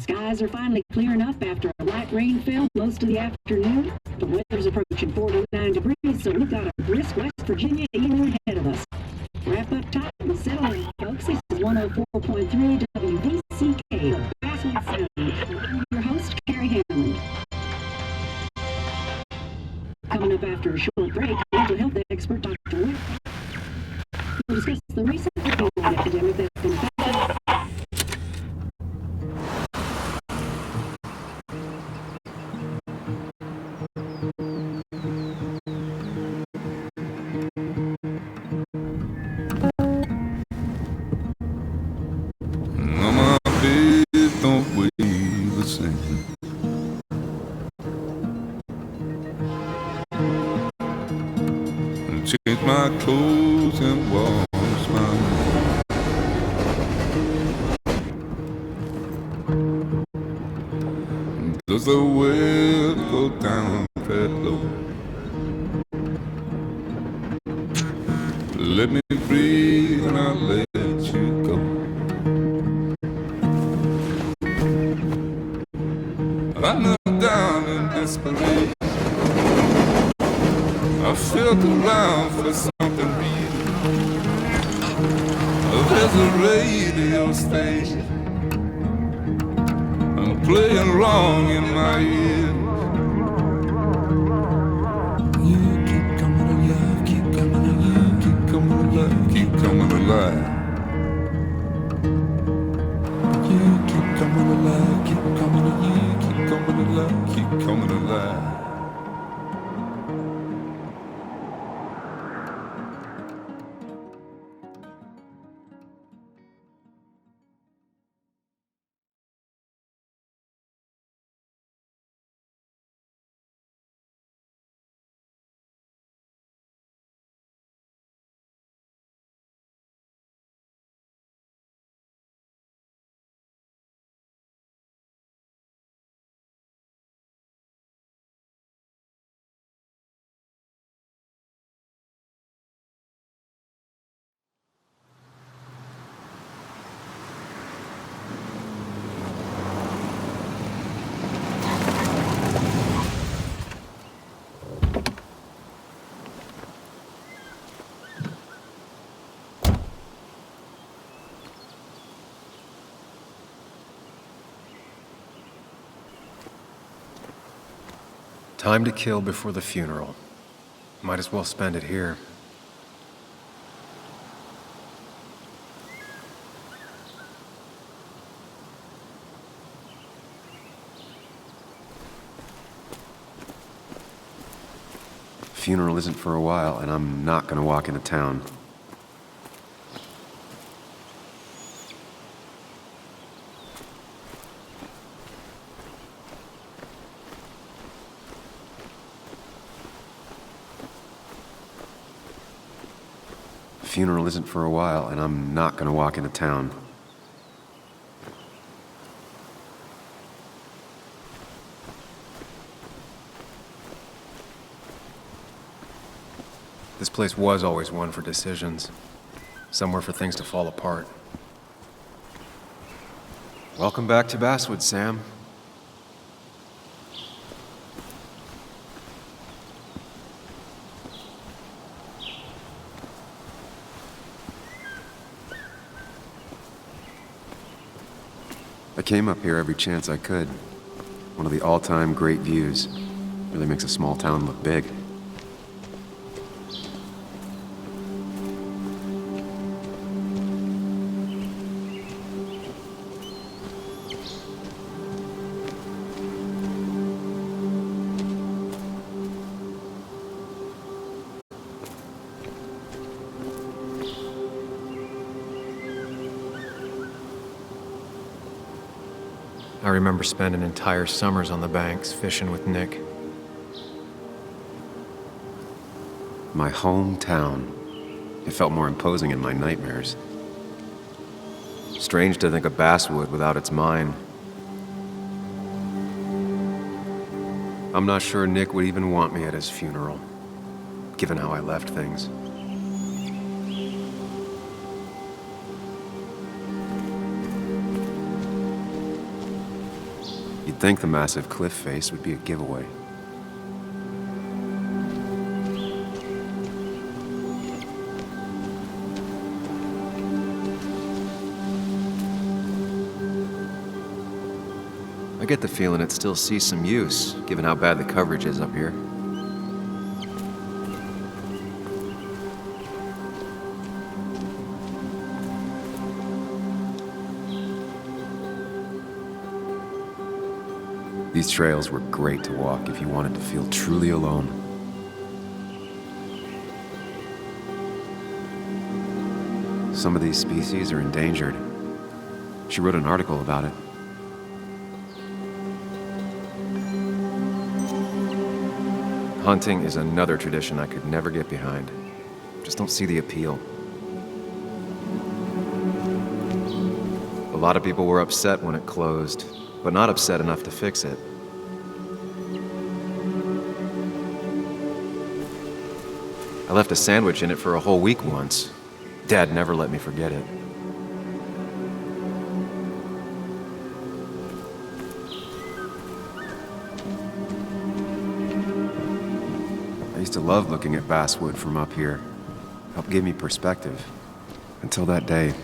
Skies are finally clearing up after a light rainfall most of the afternoon. The weather's approaching 49 degrees, so we've got a brisk West Virginia evening ahead of us. Wrap up tight and settle in, folks. This is 104.3 WVCK, the Basswood Sound. I'm your host, Carrie Hammond. Coming up after a short break, mental health expert Dr. Rick will discuss the recent opioid epidemic that's been found. Change my clothes and wash my hands. Does the well go down that low? Let me breathe and I'll let you go. I knelt down in desperation. I felt around for something real. There's a radio station playing wrong in my ear. You keep coming alive, keep coming alive, keep coming alive, keep coming alive. You keep coming alive, keep coming alive, keep coming alive, keep coming alive. Time to kill before the funeral. Might as well spend it here. Funeral isn't for a while, and I'm not gonna walk into town. Funeral isn't for a while, and I'm not gonna walk into town. This place was always one for decisions. Somewhere for things to fall apart. Welcome back to Basswood, Sam. I came up here every chance I could. One of the all-time great views. Really makes a small town look big. I remember spending entire summers on the banks, fishing with Nick. My hometown. It felt more imposing in my nightmares. Strange to think of Basswood without its mine. I'm not sure Nick would even want me at his funeral, given how I left things. You'd think the massive cliff face would be a giveaway. I get the feeling it still sees some use, given how bad the coverage is up here. These trails were great to walk if you wanted to feel truly alone. Some of these species are endangered. She wrote an article about it. Hunting is another tradition I could never get behind. Just don't see the appeal. A lot of people were upset when it closed, but not upset enough to fix it. I left a sandwich in it for a whole week once. Dad never let me forget it. I used to love looking at basswood from up here. Helped give me perspective. Until that day.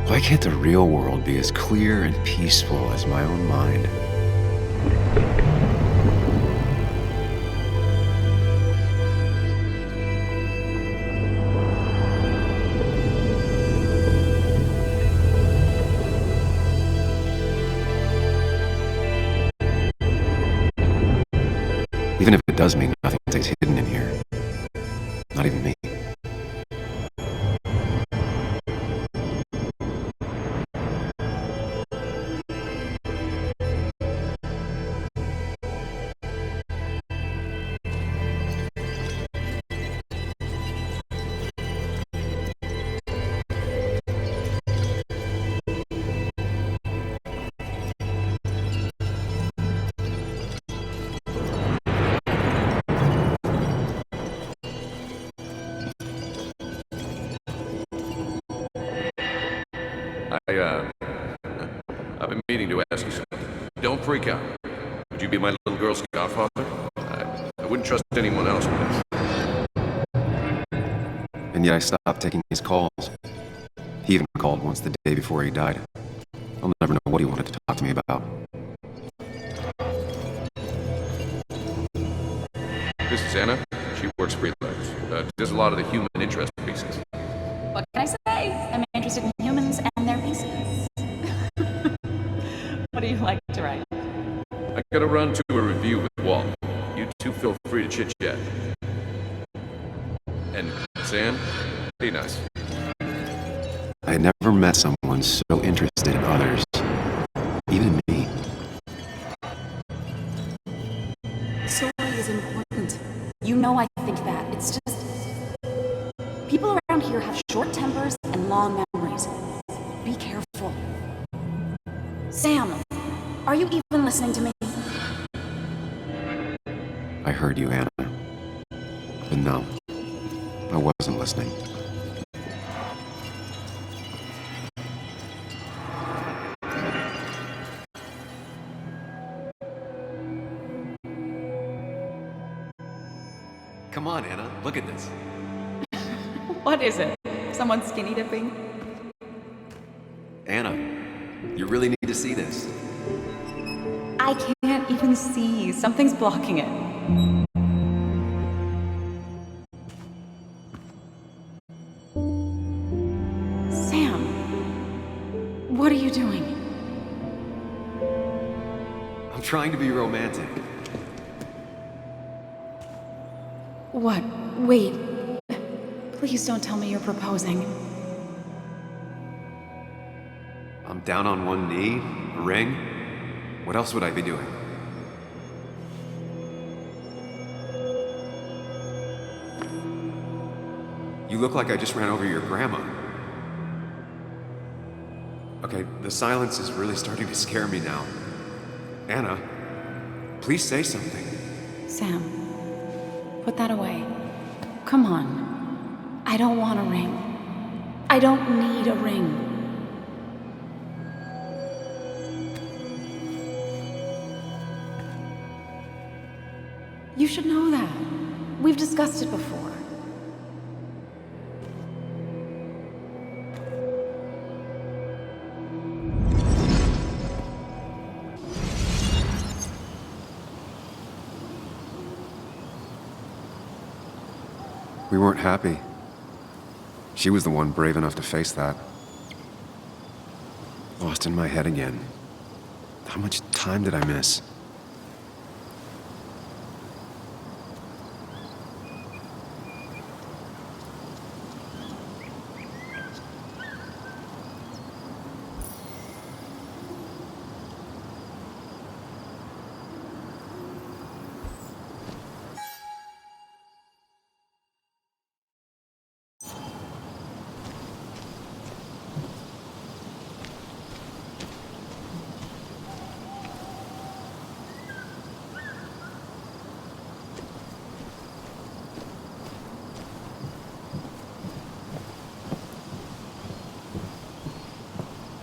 Why can't the real world be as clear and peaceful as my own mind? Even if it does mean nothing stays hidden in here. Not even me. I've been meaning to ask you something. Don't freak out. Would you be my little Girl Scout father? I wouldn't trust anyone else with this. And yet I stopped taking his calls. He even called once the day before he died. I'll never know what he wanted to talk to me about. This is Anna. She works freelance. Does a lot of the human interest pieces. What can I say? I'm interested in humans and their pieces. What do you like to write? I gotta run to a review with Walt. You two feel free to chit-chat. And Sam, be nice. I had never met someone so interested in others. Even me. The story is important. You know I think that. It's just... people around here have short tempers and long memories. Be careful. Sam, are you even listening to me? I heard you, Anna. But no, I wasn't listening. Come on, Anna, look at this. What is it? Someone skinny dipping? Anna, you really need to see this. I can't even see. Something's blocking it. Sam, what are you doing? I'm trying to be romantic. What? Wait. Please don't tell me you're proposing. I'm down on one knee, a ring. What else would I be doing? You look like I just ran over your grandma. Okay, the silence is really starting to scare me now. Anna, please say something. Sam, put that away. Come on. I don't want a ring. I don't need a ring. You should know that. We've discussed it before. We weren't happy. She was the one brave enough to face that. Lost in my head again. How much time did I miss?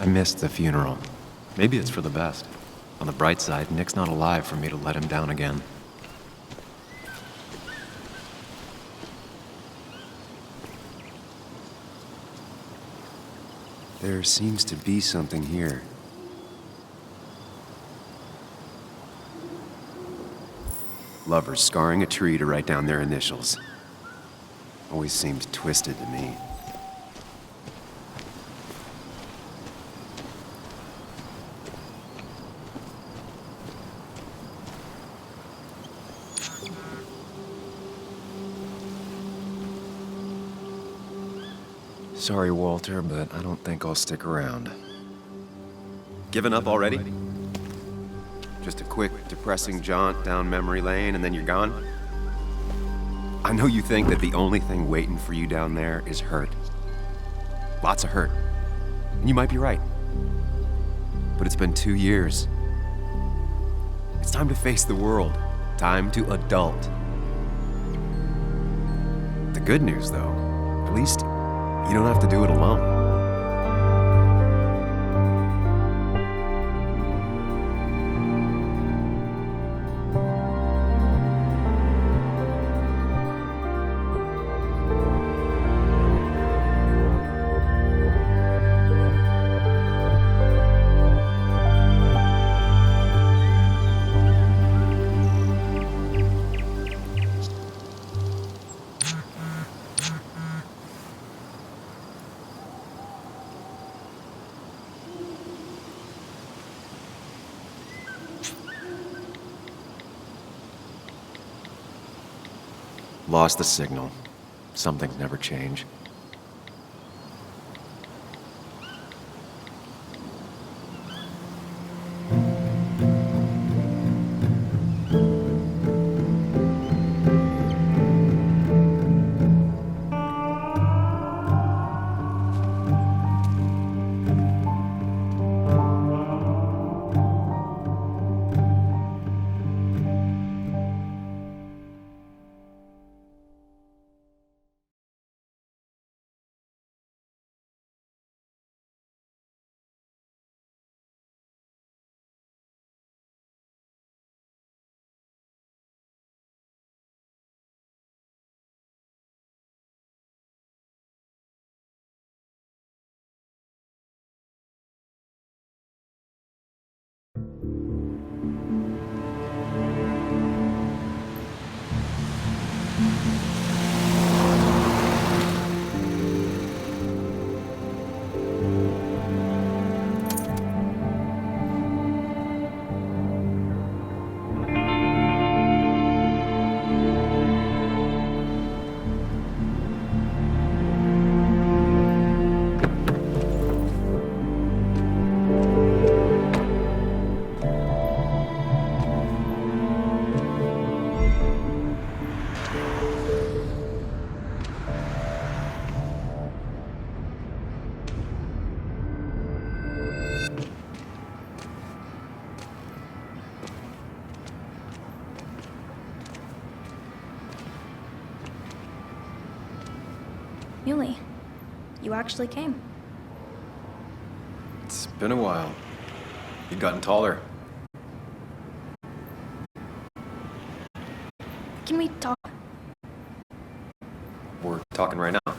I missed the funeral. Maybe it's for the best. On the bright side, Nick's not alive for me to let him down again. There seems to be something here. Lovers scarring a tree to write down their initials. Always seemed twisted to me. Sorry, Walter, but I don't think I'll stick around. Given up already? Just a quick, depressing jaunt down memory lane and then you're gone? I know you think that the only thing waiting for you down there is hurt. Lots of hurt. And you might be right. But it's been 2 years. It's time to face the world. Time to adult. The good news, though, at least you don't have to do it alone. Lost the signal. Some things never change. Muley, you actually came. It's been a while. You've gotten taller. Can we talk? We're talking right now.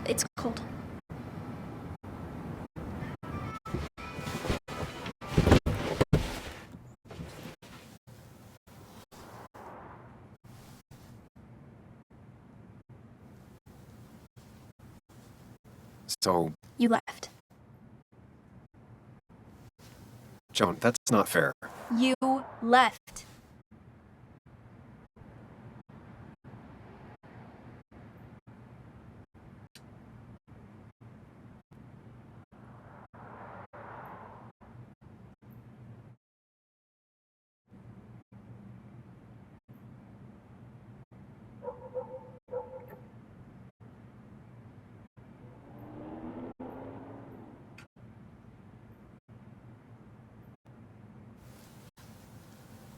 It's cold. So, You left. Joan, that's not fair. You left.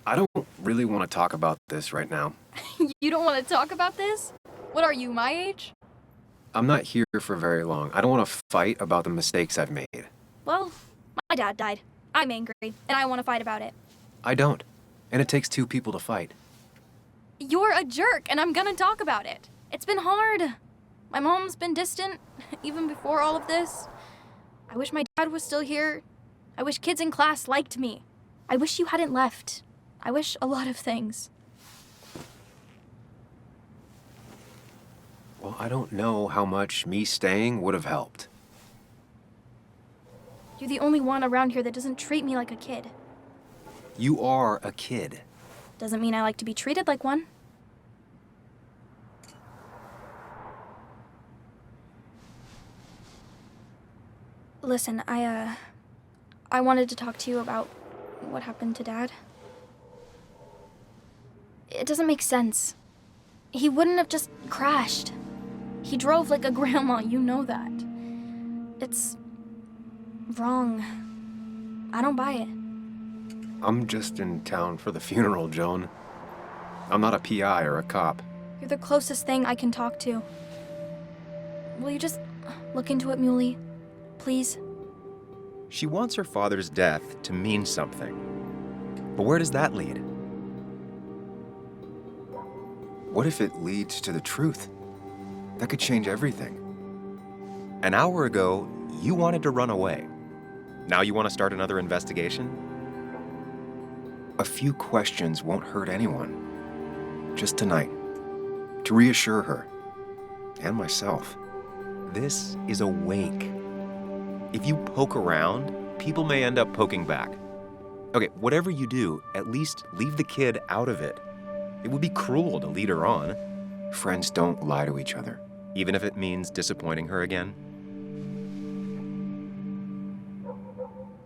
I don't really want to talk about this right now. You don't want to talk about this? What are you, my age? I'm not here for very long. I don't want to fight about the mistakes I've made. Well, my dad died. I'm angry, and I want to fight about it. I don't. And it takes two people to fight. You're a jerk, and I'm gonna talk about it. It's been hard. My mom's been distant, even before all of this. I wish my dad was still here. I wish kids in class liked me. I wish you hadn't left. I wish a lot of things. Well, I don't know how much me staying would have helped. You're the only one around here that doesn't treat me like a kid. You are a kid. Doesn't mean I like to be treated like one. Listen, I wanted to talk to you about what happened to Dad. It doesn't make sense. He wouldn't have just crashed. He drove like a grandma, you know that. It's wrong. I don't buy it. I'm just in town for the funeral, Joan. I'm not a PI or a cop. You're the closest thing I can talk to. Will you just look into it, Muley? Please? She wants her father's death to mean something. But where does that lead? What if it leads to the truth? That could change everything. An hour ago, you wanted to run away. Now you want to start another investigation? A few questions won't hurt anyone. Just tonight. To reassure her. And myself. This is a wake. If you poke around, people may end up poking back. Okay, whatever you do, at least leave the kid out of it. It would be cruel to lead her on, Friends don't lie to each other. even if it means disappointing her again.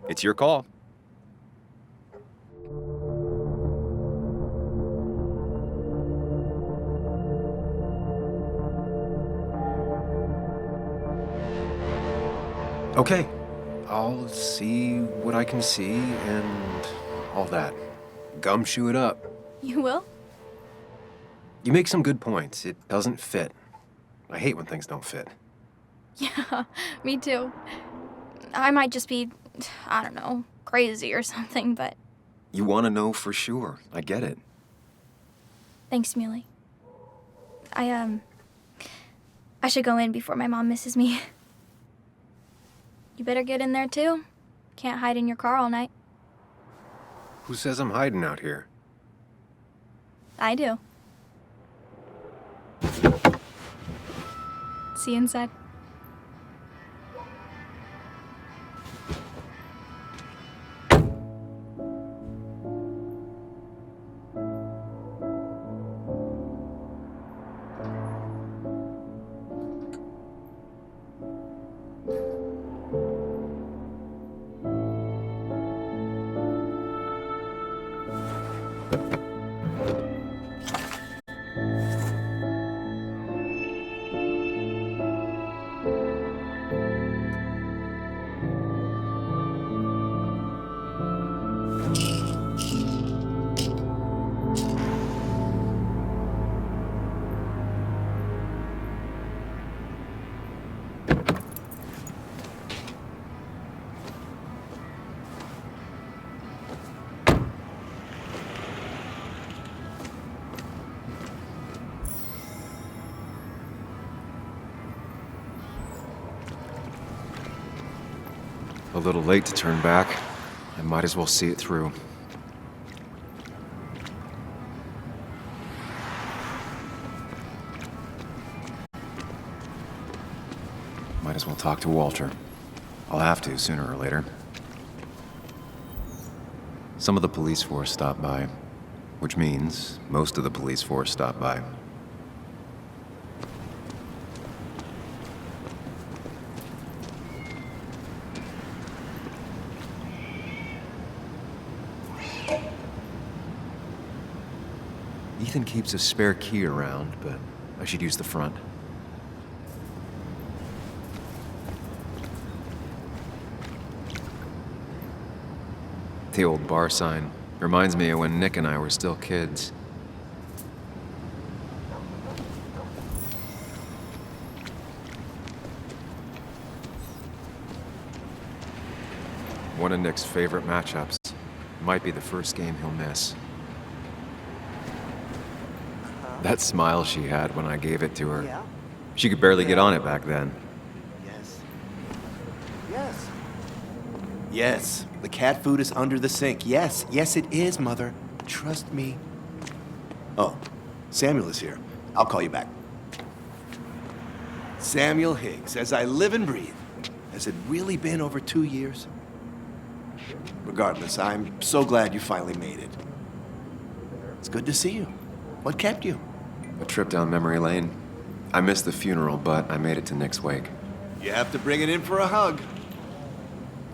It's your call. Okay. I'll see what I can see and all that. Gumshoe it up. You will? You make some good points. It doesn't fit. I hate when things don't fit. Yeah, me too. I might just be, I don't know, crazy or something, but You want to know for sure. I get it. thanks, Muley. I should go in before my mom misses me. You better get in there too. Can't hide in your car all night. Who says I'm hiding out here? I do. See you inside. A little late to turn back. I might as well see it through. Might as well talk to Walter. I'll have to, sooner or later. Some of the police force stopped by, which means most of the police force stopped by. Ethan keeps a spare key around, but I should use the front. The old bar sign reminds me of when Nick and I were still kids. One of Nick's favorite matchups. Might be the first game he'll miss. That smile she had when I gave it to her. Yeah? She could barely get on it back then. Yes. Yes. Yes. The cat food is under the sink. Yes. Yes, it is, Mother. Trust me. Oh, Samuel is here. I'll call you back. Samuel Higgs, as I live and breathe. Has it really been over 2 years? Regardless, I'm so glad you finally made it. It's good to see you. What kept you? A trip down memory lane. I missed the funeral, but I made it to Nick's wake. You have to bring it in for a hug.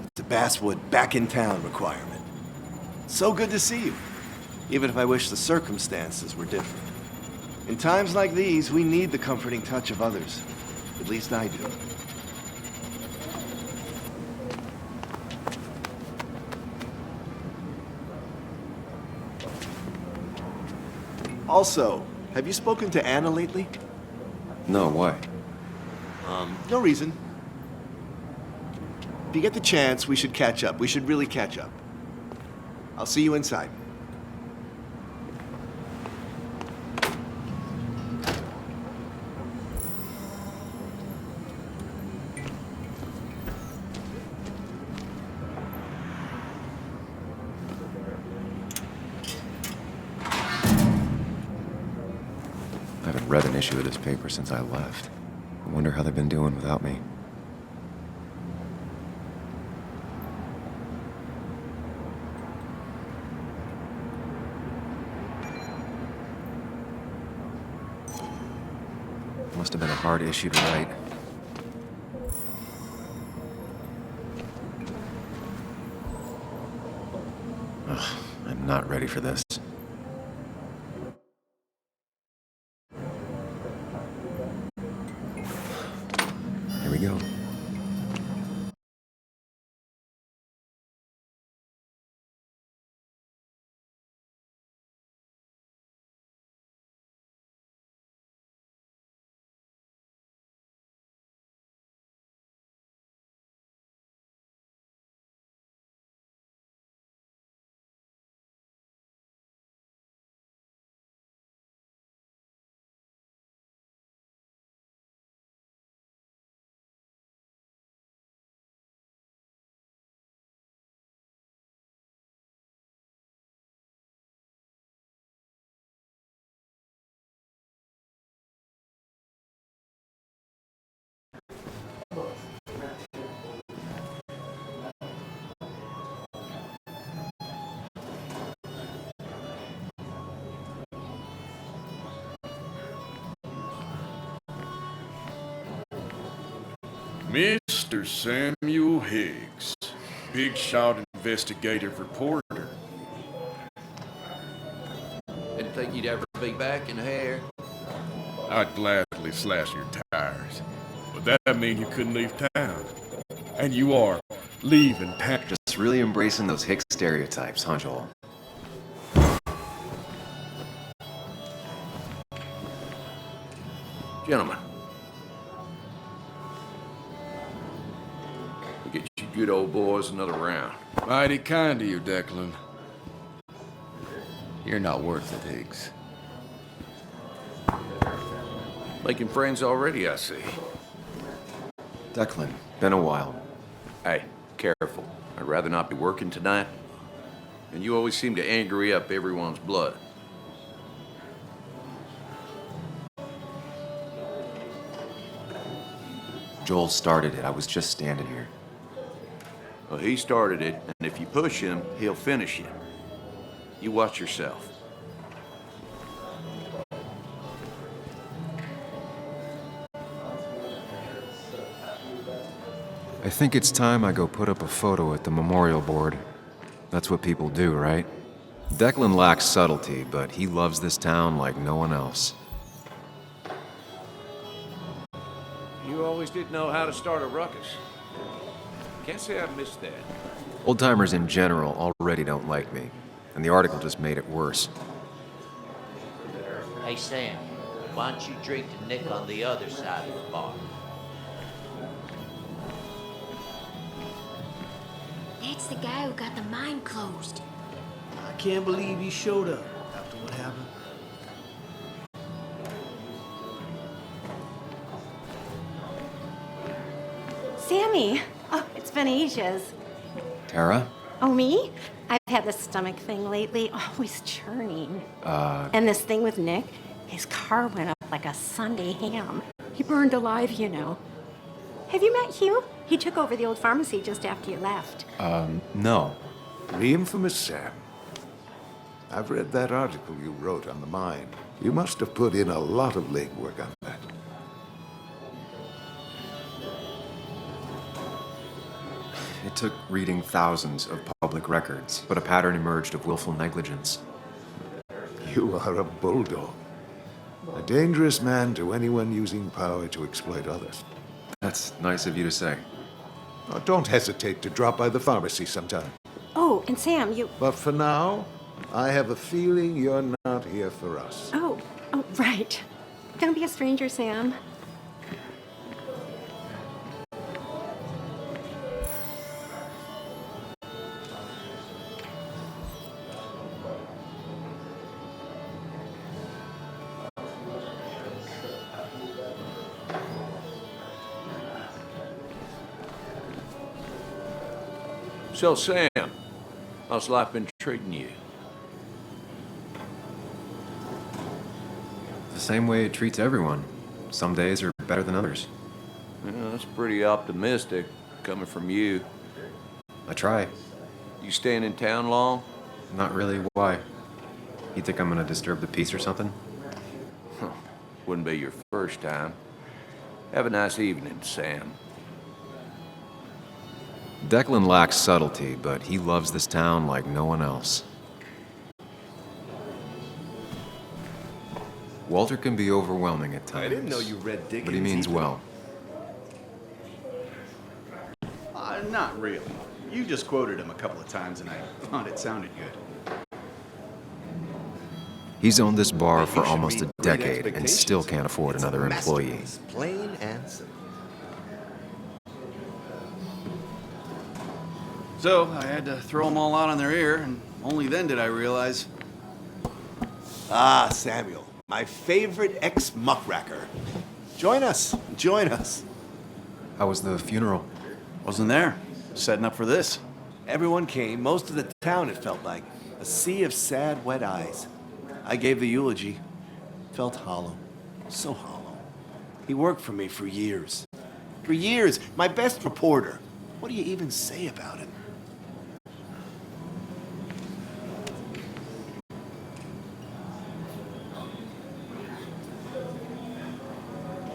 It's a Basswood back in town requirement. So good to see you, even if I wish the circumstances were different. In times like these, we need the comforting touch of others. At least I do. Also, have you spoken to Anna lately? No, why? No reason. If you get the chance, we should catch up. We should really catch up. I'll see you inside. I haven't read an issue of this paper since I left. I wonder how they've been doing without me. Must have been a hard issue to write. Ugh, I'm not ready for this. Here we go. Mr. Samuel Higgs, big shot investigative reporter. Didn't think you'd ever be back in here. I'd gladly slash your tires, but that'd mean you couldn't leave town. And you are leaving town. Just really embracing those Hicks stereotypes, huh, Joel? Gentlemen, we get you good old boys another round. Mighty kind of you, Declan. You're not worth it, Higgs. Making friends already, I see. Declan, been a while. Hey, careful. I'd rather not be working tonight. And you always seem to angry up everyone's blood. Joel started it. I was just standing here. Well, he started it, and if you push him, he'll finish it. You watch yourself. I think it's time I go put up a photo at the memorial board. That's what people do, right? Declan lacks subtlety, but he loves this town like no one else. You always did know how to start a ruckus. Can't say I've missed that. Old-timers in general already don't like me, and the article just made it worse. Hey, Sam, why don't you drink to Nick on the other side of the bar? That's the guy who got the mine closed. I can't believe he showed up after what happened. Sammy! Oh, it's been ages. Tara? Oh, me? I've had this stomach thing lately, always churning. And this thing with Nick, his car went up like a Sunday ham. He burned alive, you know. Have you met Hugh? He took over the old pharmacy just after you left. No. The infamous Sam. I've read that article you wrote on the mine. You must have put in a lot of legwork on that. It took reading thousands of public records, but a pattern emerged of willful negligence. You are a bulldog. A dangerous man to anyone using power to exploit others. That's nice of you to say. Oh, don't hesitate to drop by the pharmacy sometime. Oh, and Sam, you... But for now, I have a feeling you're not here for us. Oh, right. Don't be a stranger, Sam. So, Sam, how's life been treating you? The same way it treats everyone. Some days are better than others. Yeah, that's pretty optimistic, coming from you. I try. You staying in town long? Not really. Why? You think I'm gonna disturb the peace or something? Wouldn't be your first time. Have a nice evening, Sam. Declan lacks subtlety, but he loves this town like no one else. Walter can be overwhelming at times. I didn't know you read Dickens. But he means either. well. Not really. You just quoted him a couple of times and I thought it sounded good. He's owned this bar for You should almost a read Great decade and Expectations. still can't afford It's a another employee. masterpiece, plain and simple. So I had to throw them all out on their ear, and only then did I realize. Ah, Samuel, my favorite ex-muckracker. Join us. Join us. How was the funeral? Wasn't there. Setting up for this. Everyone came, most of the town, it felt like. A sea of sad, wet eyes. I gave the eulogy. Felt hollow. So hollow. He worked for me for years. For years. My best reporter. What do you even say about him?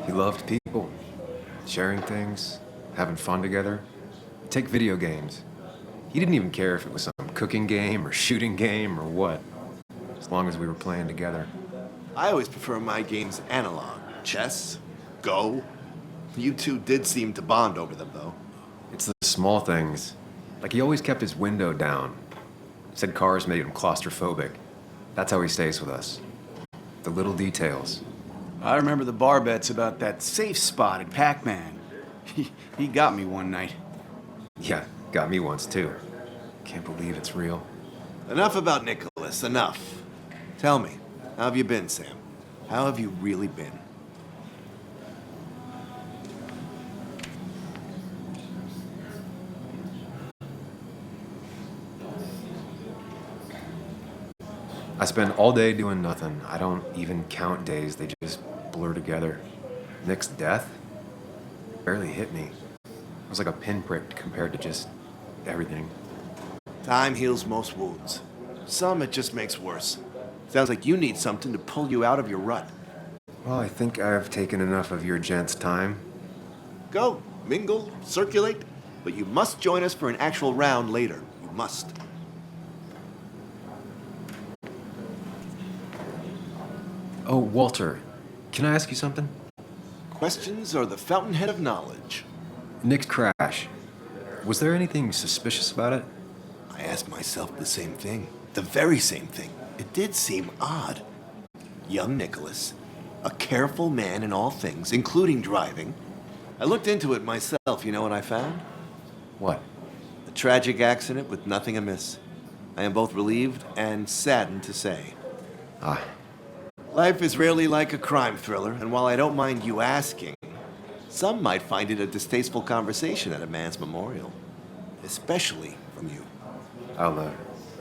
He loved people, sharing things, having fun together. Take video games. He didn't even care if it was some cooking game or shooting game or what, as long as we were playing together. I always prefer my games analog. Chess, Go. You two did seem to bond over them, though. It's the small things. Like he always kept his window down. Said cars made him claustrophobic. That's how he stays with us. The little details. I remember the bar bets about that safe spot at Pac-Man. He got me one night. Yeah, got me once too. Can't believe it's real. Enough about Nicholas, enough. Tell me, how have you been, Sam? How have you really been? I spend all day doing nothing. I don't even count days, they just blur together. Nick's death barely hit me. It was like a pinprick compared to just everything. Time heals most wounds. Some it just makes worse. Sounds like you need something to pull you out of your rut. Well, I think I've taken enough of your gents' time. Go, mingle, circulate, but you must join us for an actual round later. You must. Oh, Walter, can I ask you something? Questions are the fountainhead of knowledge. Nick's crash. Was there anything suspicious about it? I asked myself the same thing. The very same thing. It did seem odd. Young Nicholas, a careful man in all things, including driving. I looked into it myself. You know what I found? What? A tragic accident with nothing amiss. I am both relieved and saddened to say. Ah. Life is rarely like a crime thriller, and while I don't mind you asking, some might find it a distasteful conversation at a man's memorial. Especially from you. I'll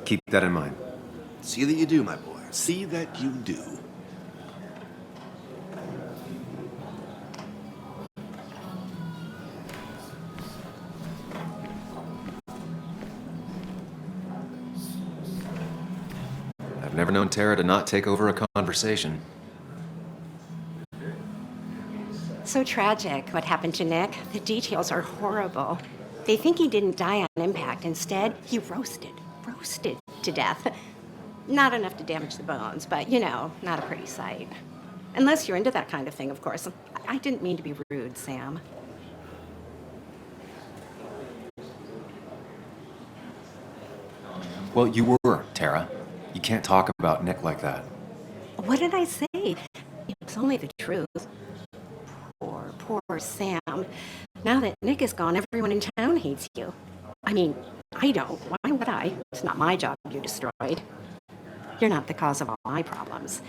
keep that in mind. See that you do, my boy. See that you do. I've never known Tara to not take over a conversation. So tragic what happened to Nick. The details are horrible. They think he didn't die on impact. Instead, he roasted to death. Not enough to damage the bones, but, you know, not a pretty sight. Unless you're into that kind of thing, of course. I didn't mean to be rude, Sam. Well, you were, Tara. You can't talk about Nick like that. What did I say? It's only the truth. Poor Sam. Now that Nick is gone, everyone in town hates you. I mean, I don't. Why would I? It's not my job you destroyed. You're not the cause of all my problems.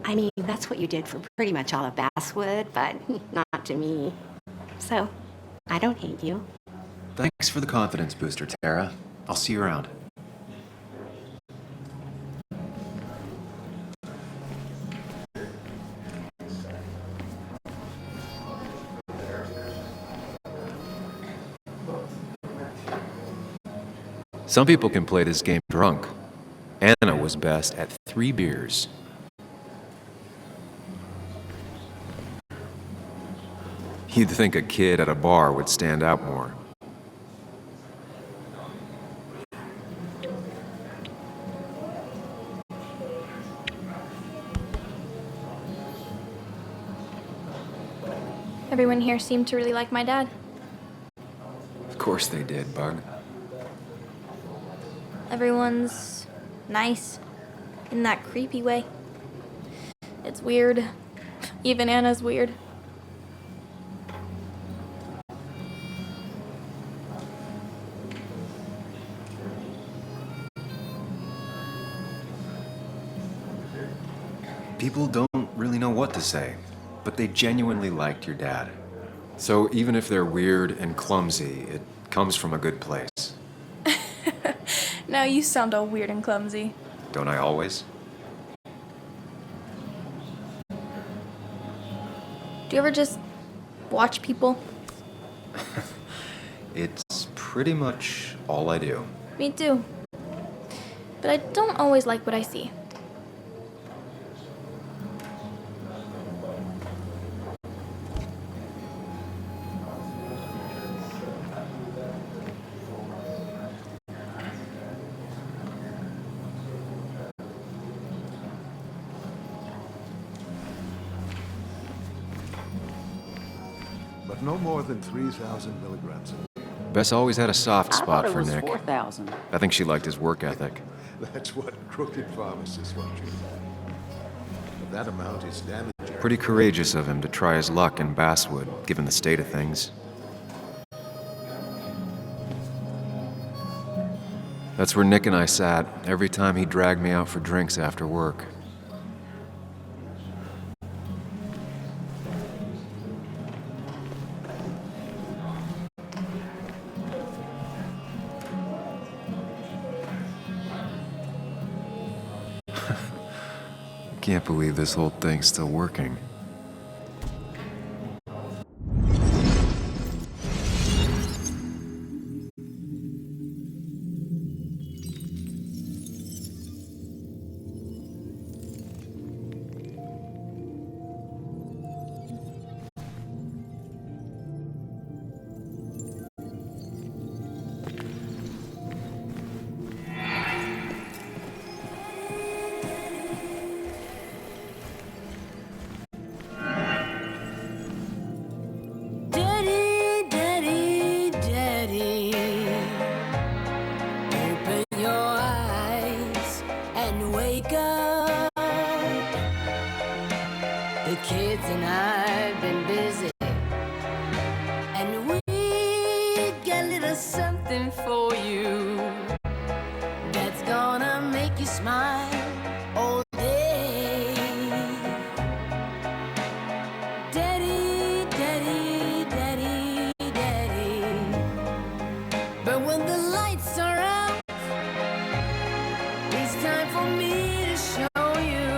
I mean, that's what you did for pretty much all of Basswood, but not to me. So, I don't hate you. Thanks for the confidence booster, Tara. I'll see you around. Some people can play this game drunk. Anna was best at 3 beers. You'd think a kid at a bar would stand out more. Everyone here seemed to really like my dad. Of course they did, Bug. Everyone's nice in that creepy way. It's weird. Even Anna's weird. People don't really know what to say, but they genuinely liked your dad. So even if they're weird and clumsy, it comes from a good place. Now you sound all weird and clumsy. Don't I always? Do you ever just watch people? It's pretty much all I do. Me too. But I don't always like what I see. But no more than 3,000 milligrams. Bess always had a soft spot for Nick. 4,000. I think she liked his work ethic. That's what crooked pharmacists want you. But that amount is damaging. Pretty courageous of him to try his luck in Basswood, given the state of things. That's where Nick and I sat every time he dragged me out for drinks after work. can't believe this whole thing's still working. Daddy, Daddy, Daddy, open your eyes and wake up. The kids and I've been busy, and we got a little something for you that's gonna make you smile all day. Daddy, Daddy, Daddy, Daddy. But when the lights are out, it's time for me to show you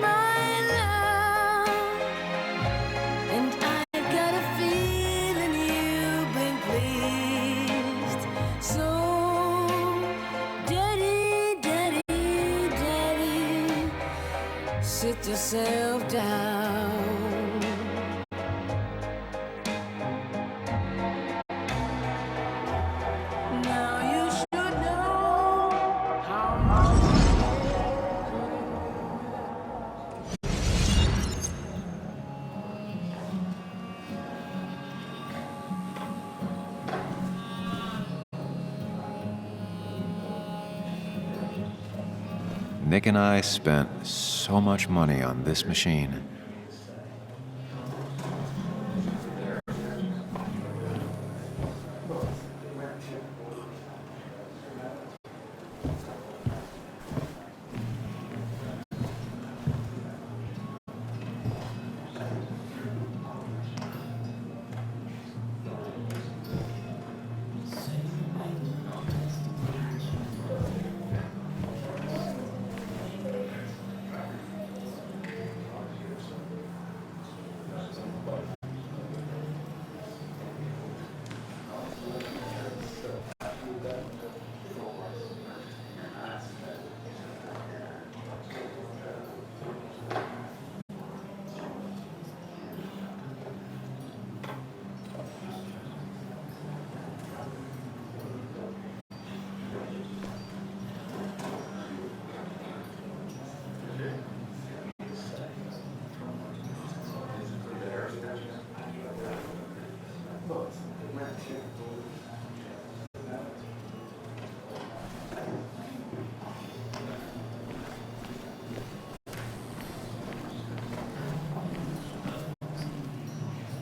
my love. And I've got a feeling you've been pleased. So, Daddy, Daddy, Daddy, sit yourself down. Now you should know how much Nick and I spent so much money on this machine.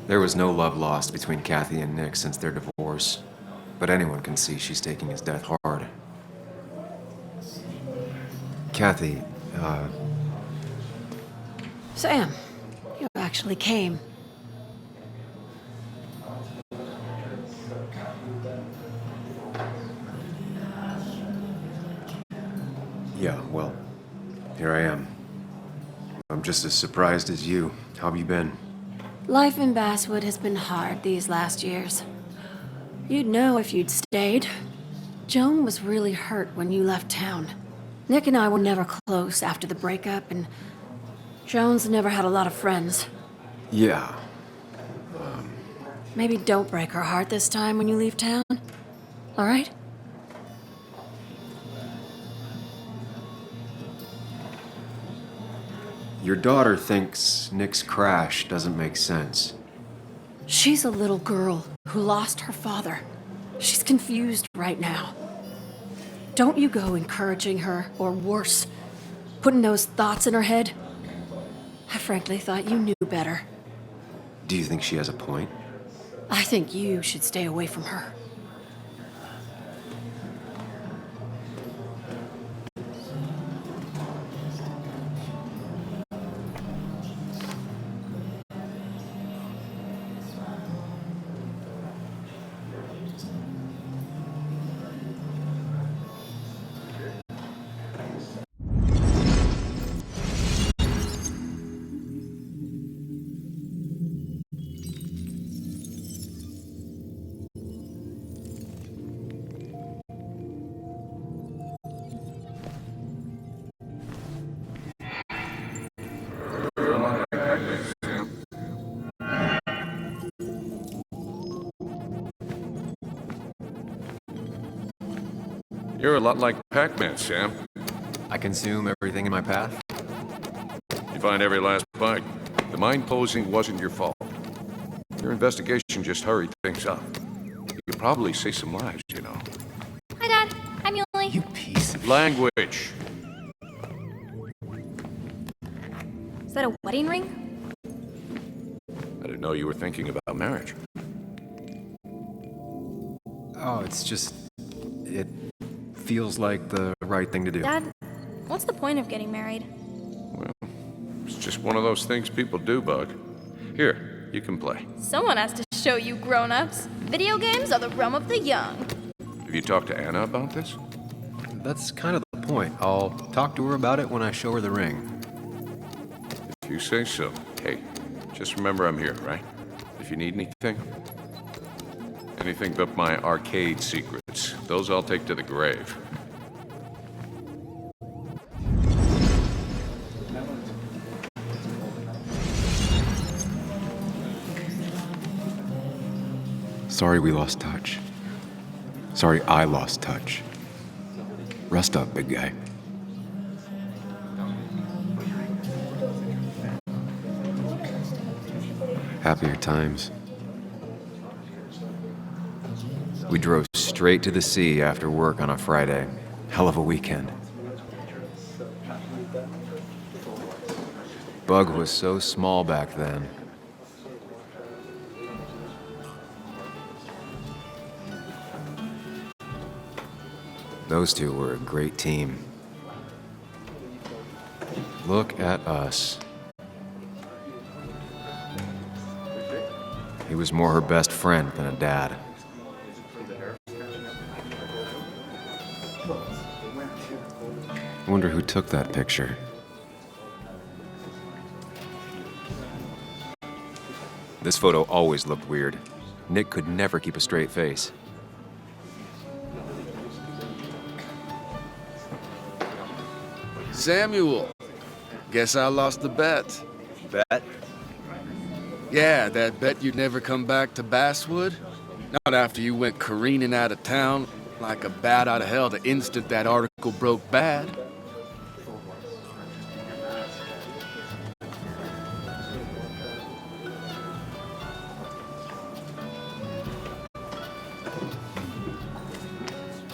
There was no love lost between Kathy and Nick since their divorce, but anyone can see she's taking his death hard. Kathy, Sam, you actually came. yeah, well, here I am. I'm just as surprised as you. How have you been? Life in Basswood has been hard these last years. You'd know if you'd stayed. Joan was really hurt when you left town. Nick and I were never close after the breakup, and Joan's never had a lot of friends. Yeah. Maybe don't break her heart this time when you leave town. All right? Your daughter thinks Nick's crash doesn't make sense. She's a little girl who lost her father. She's confused right now. Don't you go encouraging her, or worse, putting those thoughts in her head. I frankly thought you knew better. Do you think she has a point? I think you should stay away from her. You're a lot like Pac-Man, Sam. I consume everything in my path. You find every last bite. The mine closing wasn't your fault. Your investigation just hurried things up. You could probably save some lives, you know. Hi, Dad. I'm Yuli. You piece of... Language. Is that a wedding ring? I didn't know you were thinking about marriage. Oh, it's just... It feels like the right thing to do. Dad, what's the point of getting married? Well, it's just one of those things people do, Bug. Here, you can play. Someone has to show you grown-ups. Video games are the realm of the young. Have you talked to Anna about this? That's kind of the point. I'll talk to her about it when I show her the ring. If you say so. Hey, just remember I'm here, right? If you need anything. Anything but my arcade secrets. Those I'll take to the grave. Sorry we lost touch. Sorry I lost touch. Rest up, big guy. Happier times. We drove straight to the sea after work on a Friday. Hell of a weekend. Bug was so small back then. Those two were a great team. Look at us. He was more her best friend than a dad. I wonder who took that picture. This photo always looked weird. Nick could never keep a straight face. Samuel, guess I lost the bet. Bet? Yeah, that bet you'd never come back to Basswood. Not after you went careening out of town like a bat out of hell the instant that article broke bad.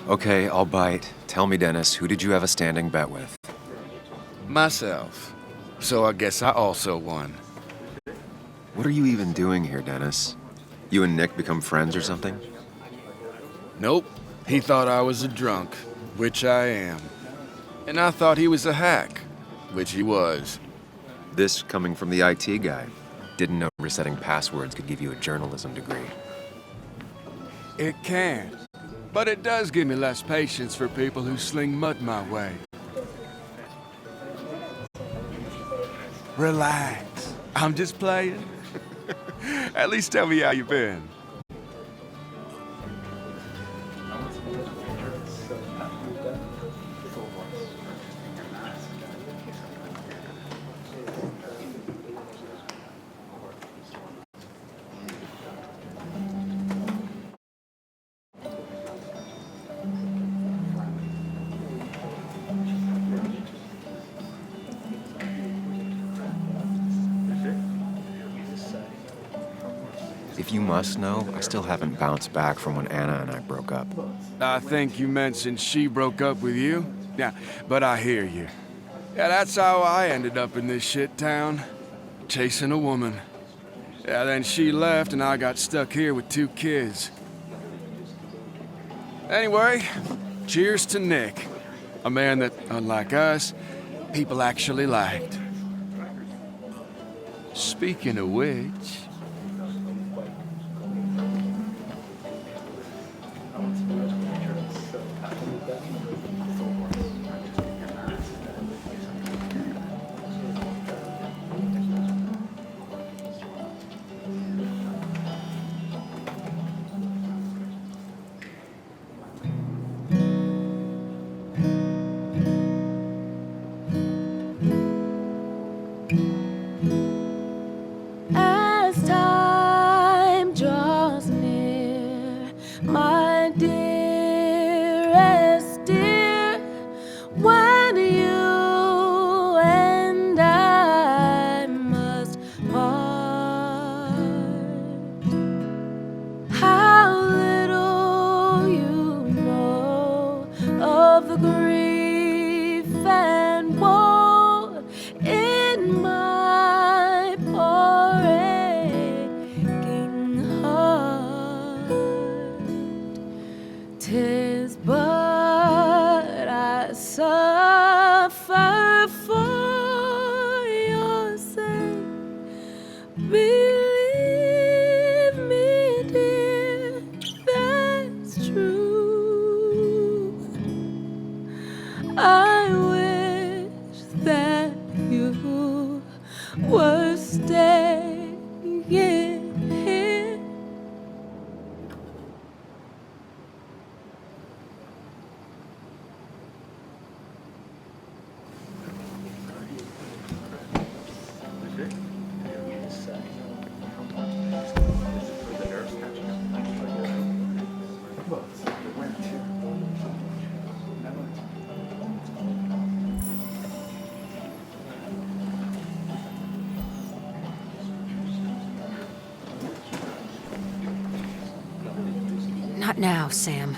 Okay, I'll bite. Tell me, Dennis, who did you have a standing bet with? Myself. So I guess I also won. What are you even doing here, Dennis? You and Nick become friends or something? Nope. He thought I was a drunk, which I am. And I thought he was a hack, which he was. This coming from the IT guy. Didn't know resetting passwords could give you a journalism degree. It can. But it does give me less patience for people who sling mud my way. Relax. I'm just playing. At least tell me how you been. If you must know, I still haven't bounced back from when Anna and I broke up. I think you mentioned she broke up with you. Yeah, but I hear you. Yeah, that's how I ended up in this shit town. Chasing a woman. Yeah, then she left and I got stuck here with 2 kids. Anyway, cheers to Nick. A man that, unlike us, people actually liked. Speaking of which... I grief and woe in my poor aching heart. 'Tis but I suffer for your sake. Believe me, dear, that's true. I wish that you were staying here. Not now, Sam.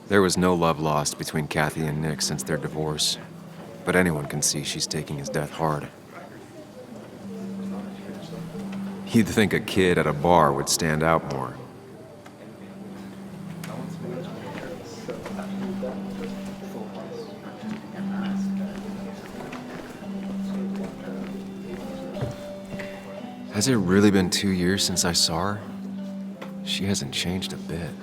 There was no love lost between Kathy and Nick since their divorce, but anyone can see she's taking his death hard. You'd think a kid at a bar would stand out more. Has it really been 2 years since I saw her? She hasn't changed a bit.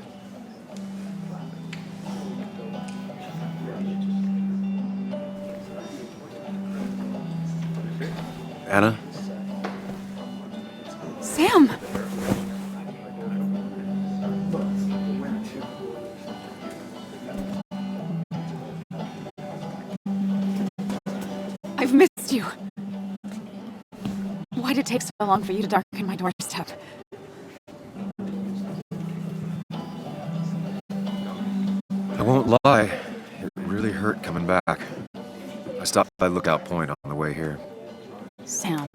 Anna? Sam! I've missed you. Why did it take so long for you to darken my doorstep? I won't lie, it really hurt coming back. I stopped by Lookout Point on the way here. Sam,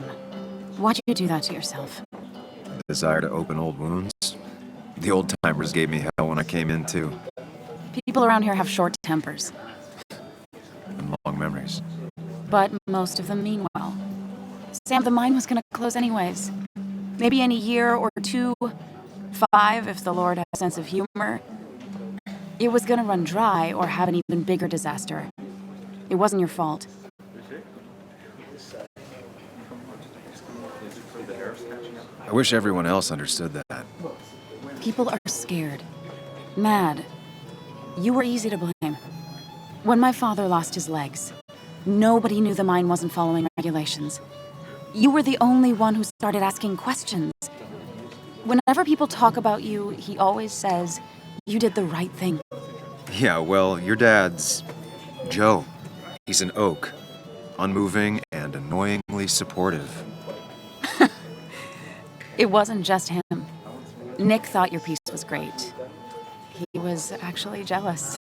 why'd you do that to yourself? Desire to open old wounds? The old-timers gave me hell when I came in, too. People around here have short tempers, And long memories. but most of them mean well. Sam, the mine was gonna close anyways. Maybe in a year or 2, 5, if the Lord has a sense of humor. It was gonna run dry or have an even bigger disaster. It wasn't your fault. I wish everyone else understood that. People are scared. Mad. You were easy to blame. When my father lost his legs, nobody knew the mine wasn't following regulations. You were the only one who started asking questions. Whenever people talk about you, he always says, you did the right thing. Yeah, well, your dad's Joe. He's an oak. Unmoving and annoyingly supportive. It wasn't just him. Nick thought your piece was great. He was actually jealous.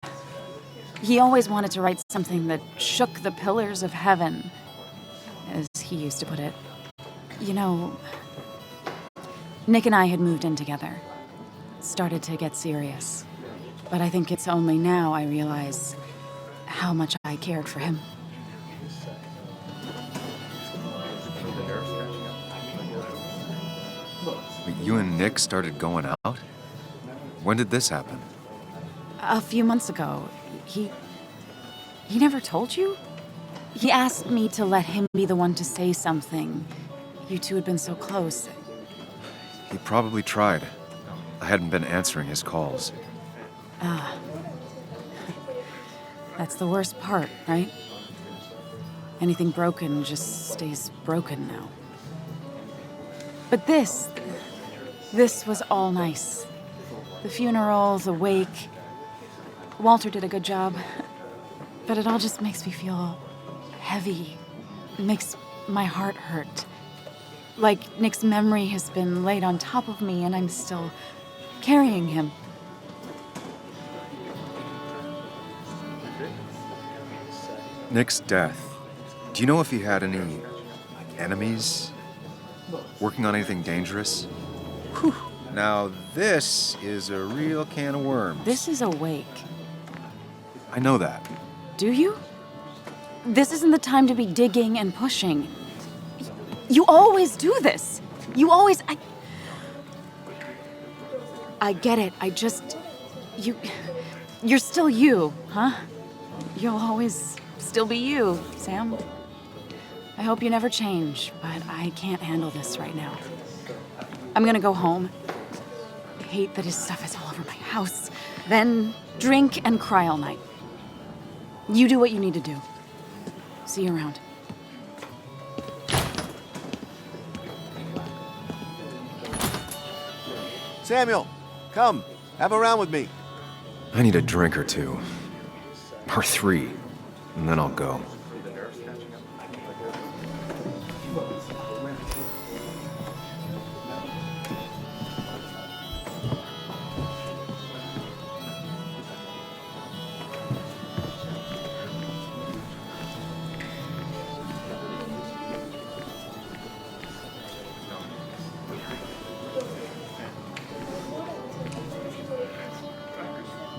He always wanted to write something that shook the pillars of heaven, as he used to put it. You know, Nick and I had moved in together. Started to get serious. But I think it's only now I realize how much I cared for him. But you and Nick started going out? When did this happen? A few months ago, he never told you? He asked me to let him be the one to say something. You two had been so close. He probably tried. I hadn't been answering his calls. Ah. That's the worst part, right? Anything broken just stays broken now. But this was all nice. The funeral, the wake. Walter did a good job. But it all just makes me feel heavy. It makes my heart hurt. Like Nick's memory has been laid on top of me and I'm still carrying him. Nick's death. Do you know if he had any enemies? Working on anything dangerous? Whew. Now this is a real can of worms. This is a wake. I know that. Do you? This isn't the time to be digging and pushing. You always do this. You always... I get it. I just... You're still you, huh? You'll always still be you, Sam. I hope you never change, but I can't handle this right now. I'm gonna go home. I hate that his stuff is all over my house. Then drink and cry all night. You do what you need to do. See you around. Samuel, come. Have a round with me. I need a drink or two. Or 3. And then I'll go.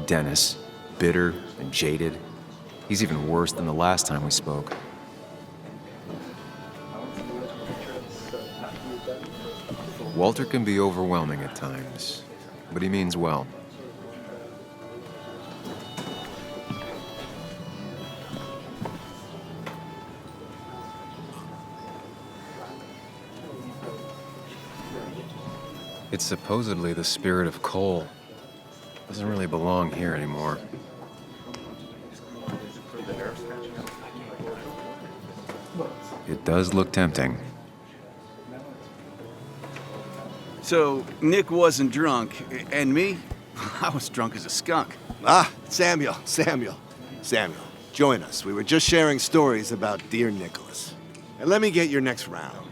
Dennis, bitter and jaded. He's even worse than the last time we spoke. Walter can be overwhelming at times, but he means well. It's supposedly the spirit of coal. Doesn't really belong here anymore. It does look tempting. So, Nick wasn't drunk, and me? I was drunk as a skunk. Ah, Samuel, join us. We were just sharing stories about dear Nicholas. And let me get your next round.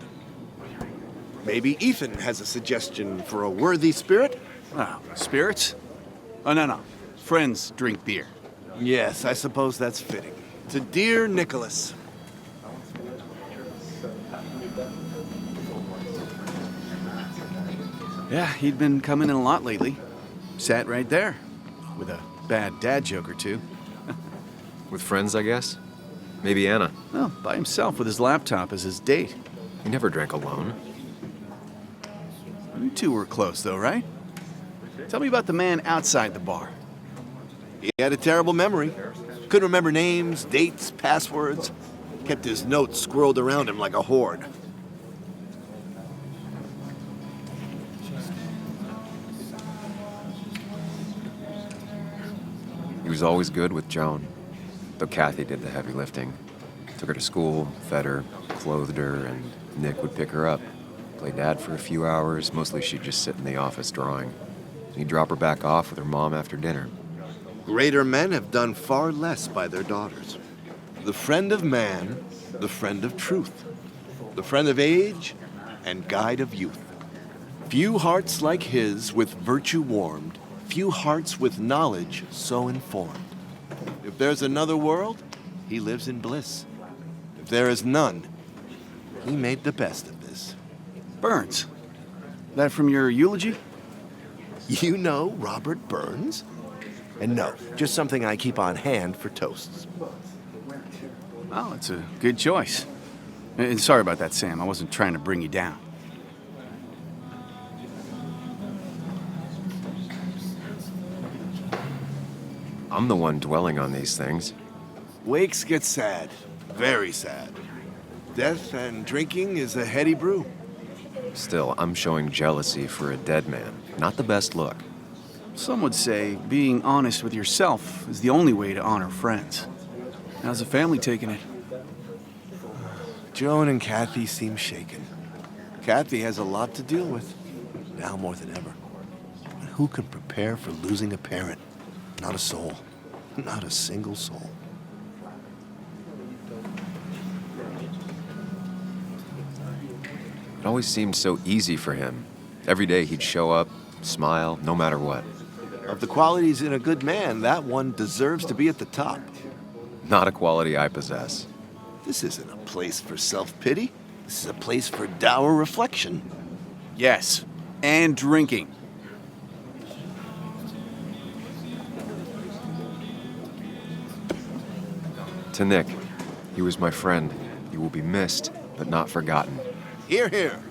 Maybe Ethan has a suggestion for a worthy spirit? Oh, spirits? Oh, no. Friends drink beer. Yes, I suppose that's fitting. To dear Nicholas. Yeah, he'd been coming in a lot lately. Sat right there, with a bad dad joke or two. With friends, I guess? Maybe Anna. Well, by himself with his laptop as his date. He never drank alone. You two were close, though, right? Tell me about the man outside the bar. He had a terrible memory. Couldn't remember names, dates, passwords. Kept his notes squirreled around him like a hoard. He was always good with Joan, though Kathy did the heavy lifting. Took her to school, fed her, clothed her, and Nick would pick her up. Play dad for a few hours. Mostly she'd just sit in the office drawing. He'd drop her back off with her mom after dinner. Greater men have done far less by their daughters. The friend of man, the friend of truth, the friend of age, and guide of youth. Few hearts like his with virtue warmed, few hearts with knowledge so informed. If there's another world, he lives in bliss. If there is none, he made the best of this. Burns. That from your eulogy? You know Robert Burns? And no, just something I keep on hand for toasts. Well, it's a good choice. And sorry about that, Sam. I wasn't trying to bring you down. I'm the one dwelling on these things. Wakes get sad. Very sad. Death and drinking is a heady brew. Still, I'm showing jealousy for a dead man. Not the best look. Some would say being honest with yourself is the only way to honor friends. How's the family taking it? Joan and Kathy seem shaken. Kathy has a lot to deal with, now more than ever. And who can prepare for losing a parent? Not a soul. Not a single soul. It always seemed so easy for him. Every day he'd show up, smile, no matter what. Of the qualities in a good man, that one deserves to be at the top. Not a quality I possess. This isn't a place for self-pity. This is a place for dour reflection. Yes, and drinking. To Nick, he was my friend. He will be missed, but not forgotten. Here, here.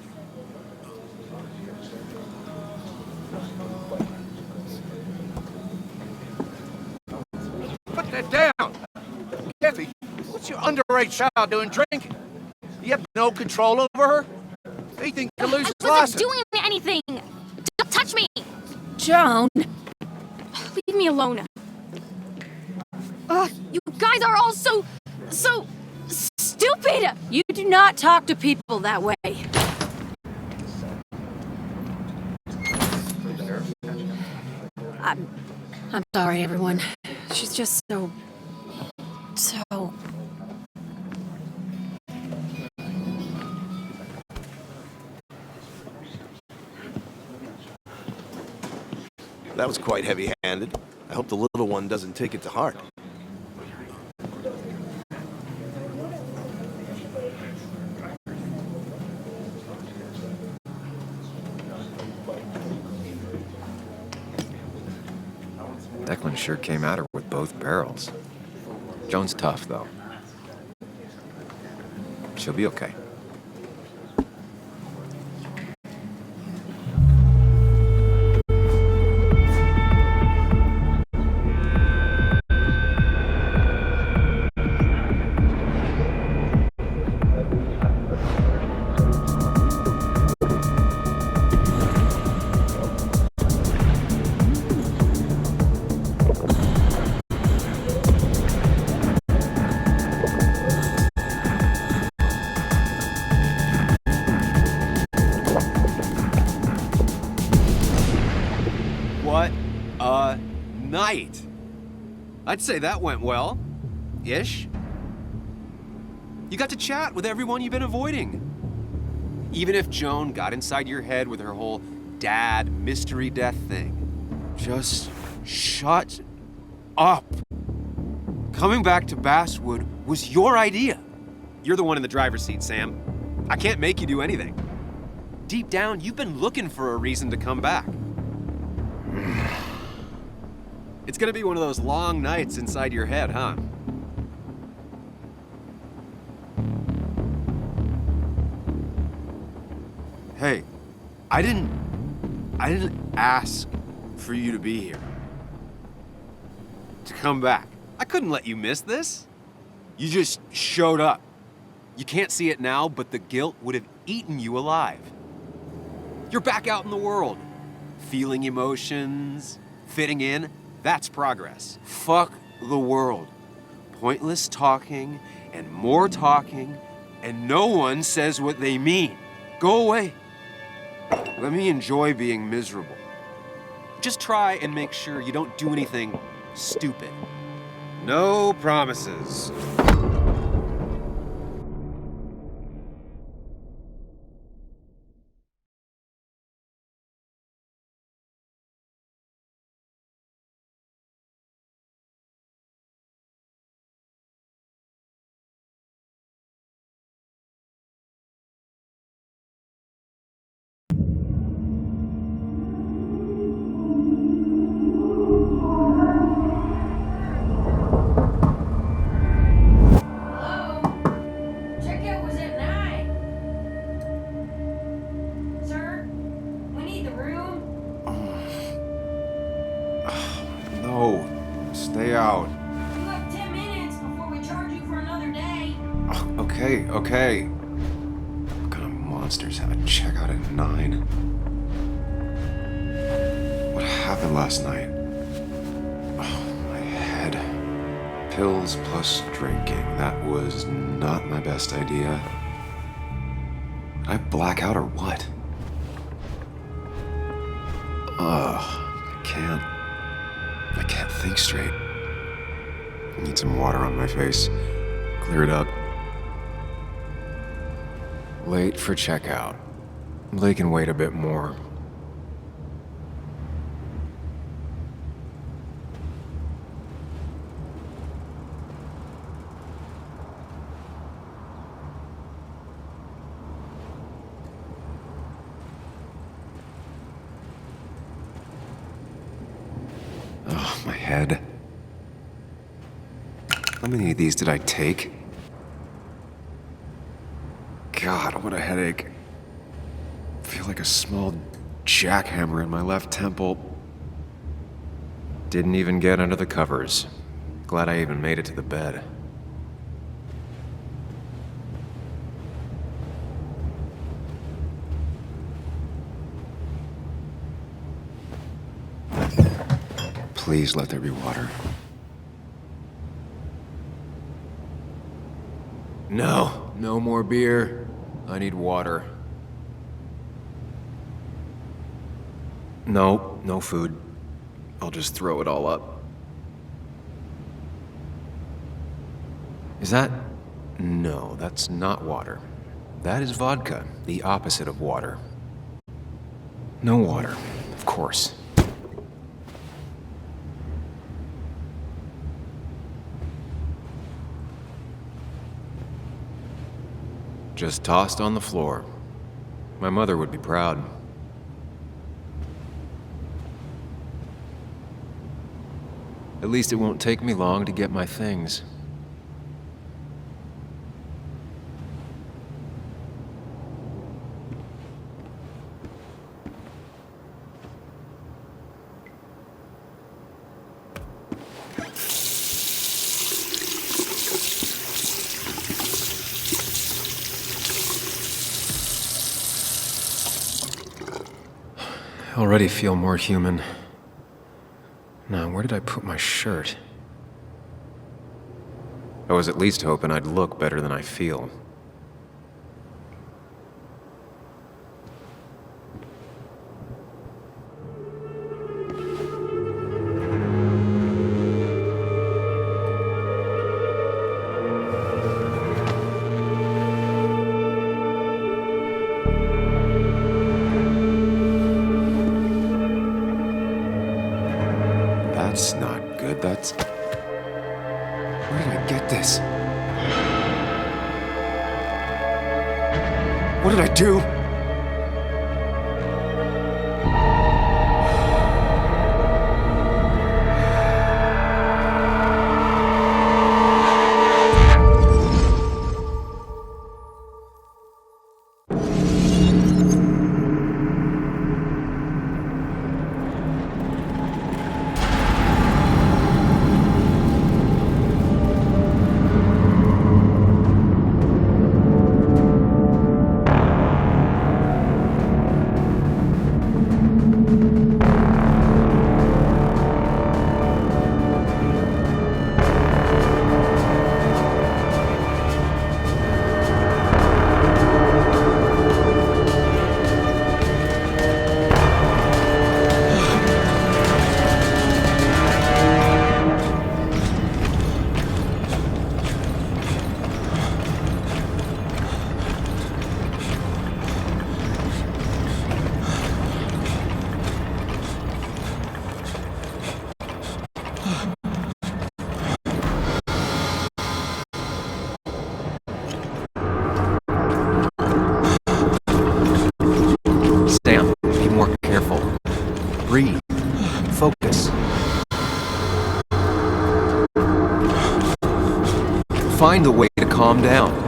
Put that down! Kathy, what's your underage child doing drinking? You have no control over her? They think you lose his I license. wasn't doing anything! Don't touch me! Joan! Leave me alone. Ugh, you guys are all so stupid! You do not talk to people that way. I'm sorry, everyone. She's just so... That was quite heavy-handed. I hope the little one doesn't take it to heart. Declan sure came at her with both barrels. Joan's tough, though. She'll be okay. What a night! I'd say that went well. Ish. You got to chat with everyone you've been avoiding. Even if Joan got inside your head with her whole dad mystery death thing. Just shut up. Coming back to Basswood was your idea. You're the one in the driver's seat, Sam. I can't make you do anything. Deep down, you've been looking for a reason to come back. It's gonna be one of those long nights inside your head, huh? Hey, I didn't ask for you to be here. To come back. I couldn't let you miss this. You just showed up. You can't see it now, but the guilt would have eaten you alive. You're back out in the world. Feeling emotions, fitting in, that's progress. Fuck the world. Pointless talking and more talking, and no one says what they mean. Go away. Let me enjoy being miserable. Just try and make sure you don't do anything stupid. No promises. Checkout was at 9. Sir, we need the room. No, stay out. You have 10 minutes before we charge you for another day. Okay. What kind of monsters have a checkout at 9? What happened last night? Oh, my head. Pills plus drinking. That was not my best idea. Did I black out or what? I can't think straight. I need some water on my face. Clear it up. Late for checkout. They can wait a bit more. Oh, my head. How many of these did I take? God, what a headache. I feel like a small jackhammer in my left temple. Didn't even get under the covers. Glad I even made it to the bed. Please let there be water. No, no more beer. I need water. No, no food. I'll just throw it all up. Is that... No, that's not water. That is vodka, the opposite of water. No water, of course. Just tossed on the floor. My mother would be proud. At least it won't take me long to get my things. I already feel more human. Now, where did I put my shirt? I was at least hoping I'd look better than I feel. That's not good. That's... Where did I get this? What did I do? Sam, be more careful. Breathe. Focus. Find a way to calm down.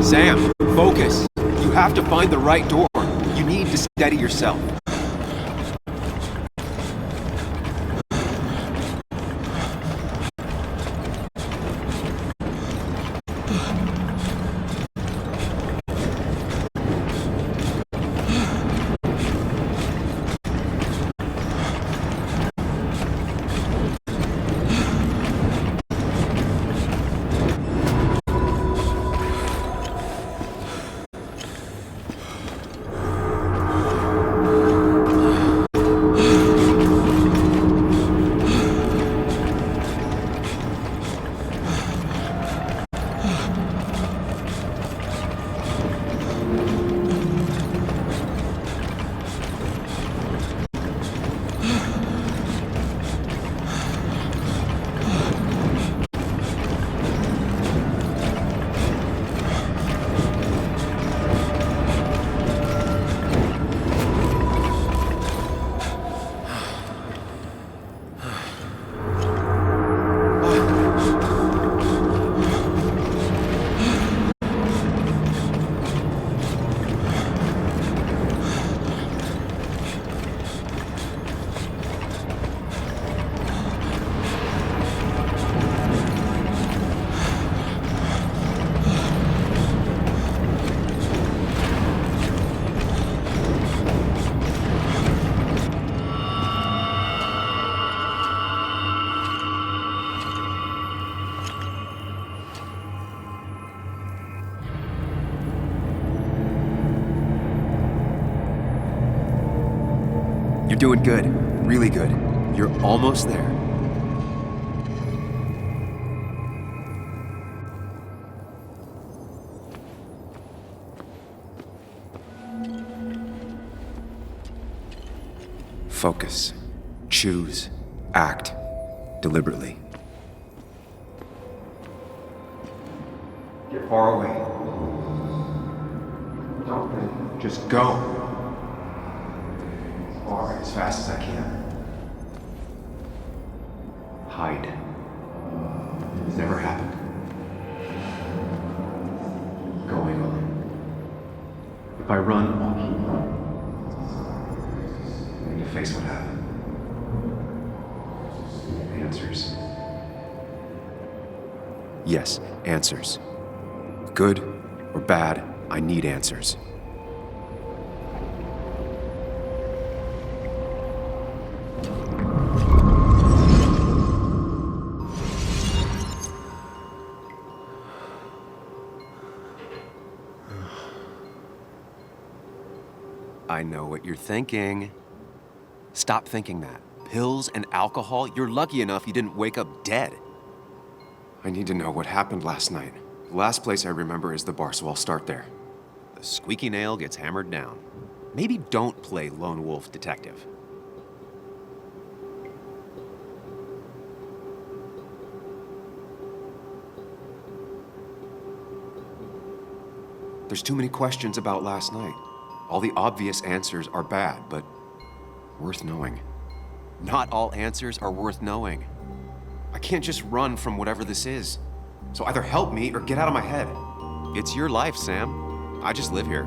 Sam, focus. You have to find the right door. You need to steady yourself. You're doing good. Really good. You're almost there. Focus. Choose. Act. Deliberately. Get far away. Don't think. Just go. Far, as fast as I can. Hide. It's never happened. Going on. If I run, I'll keep running. I need to face what happened. Answers. Yes, answers. Good or bad, I need answers. I know what you're thinking. Stop thinking that. Pills and alcohol? You're lucky enough you didn't wake up dead. I need to know what happened last night. The last place I remember is the bar, so I'll start there. The squeaky nail gets hammered down. Maybe don't play lone wolf detective. There's too many questions about last night. All the obvious answers are bad, but worth knowing. Not all answers are worth knowing. I can't just run from whatever this is. So either help me or get out of my head. It's your life, Sam. I just live here.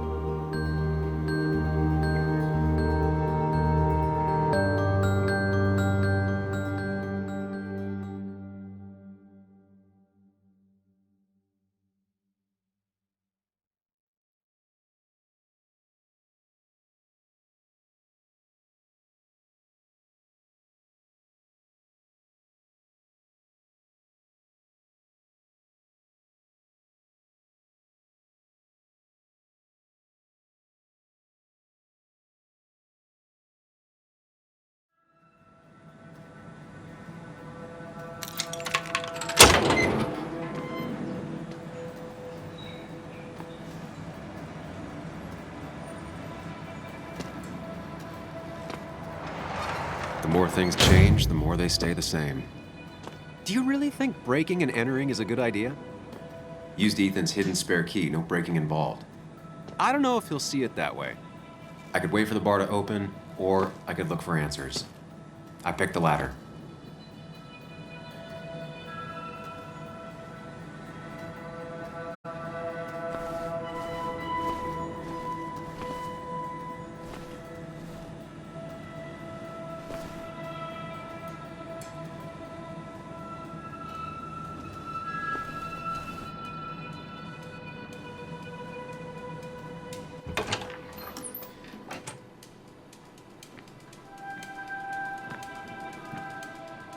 The more things change, the more they stay the same. Do you really think breaking and entering is a good idea? Used Ethan's hidden spare key, no breaking involved. I don't know if he'll see it that way. I could wait for the bar to open, or I could look for answers. I picked the latter.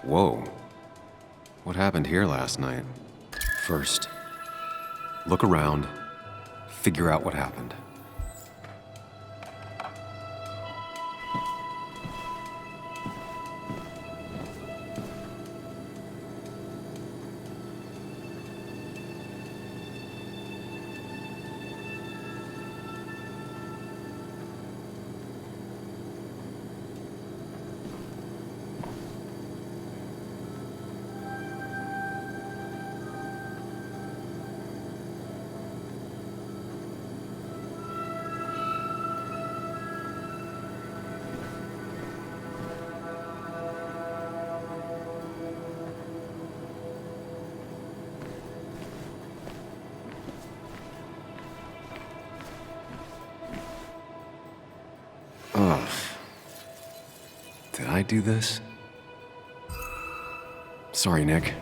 Whoa. What happened here last night? First, look around, figure out what happened. Did I do this? Sorry, Nick.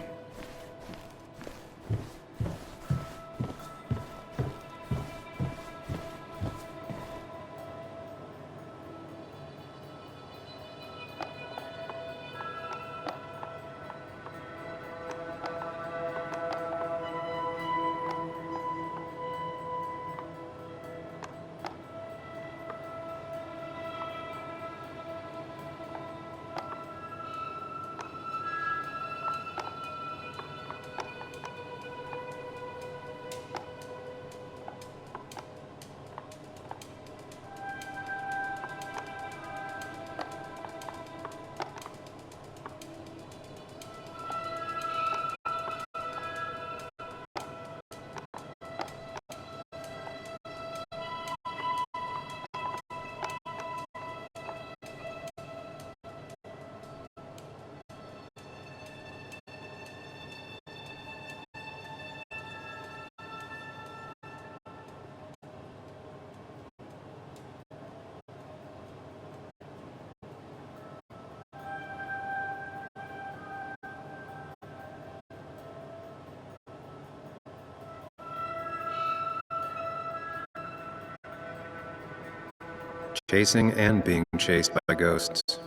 Chasing and being chased by ghosts.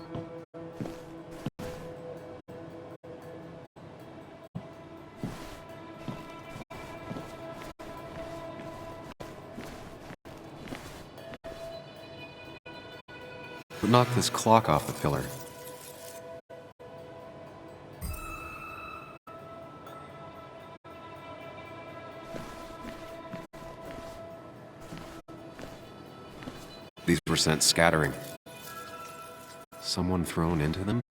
But knock this clock off the pillar. These were sent scattering. Someone thrown into them?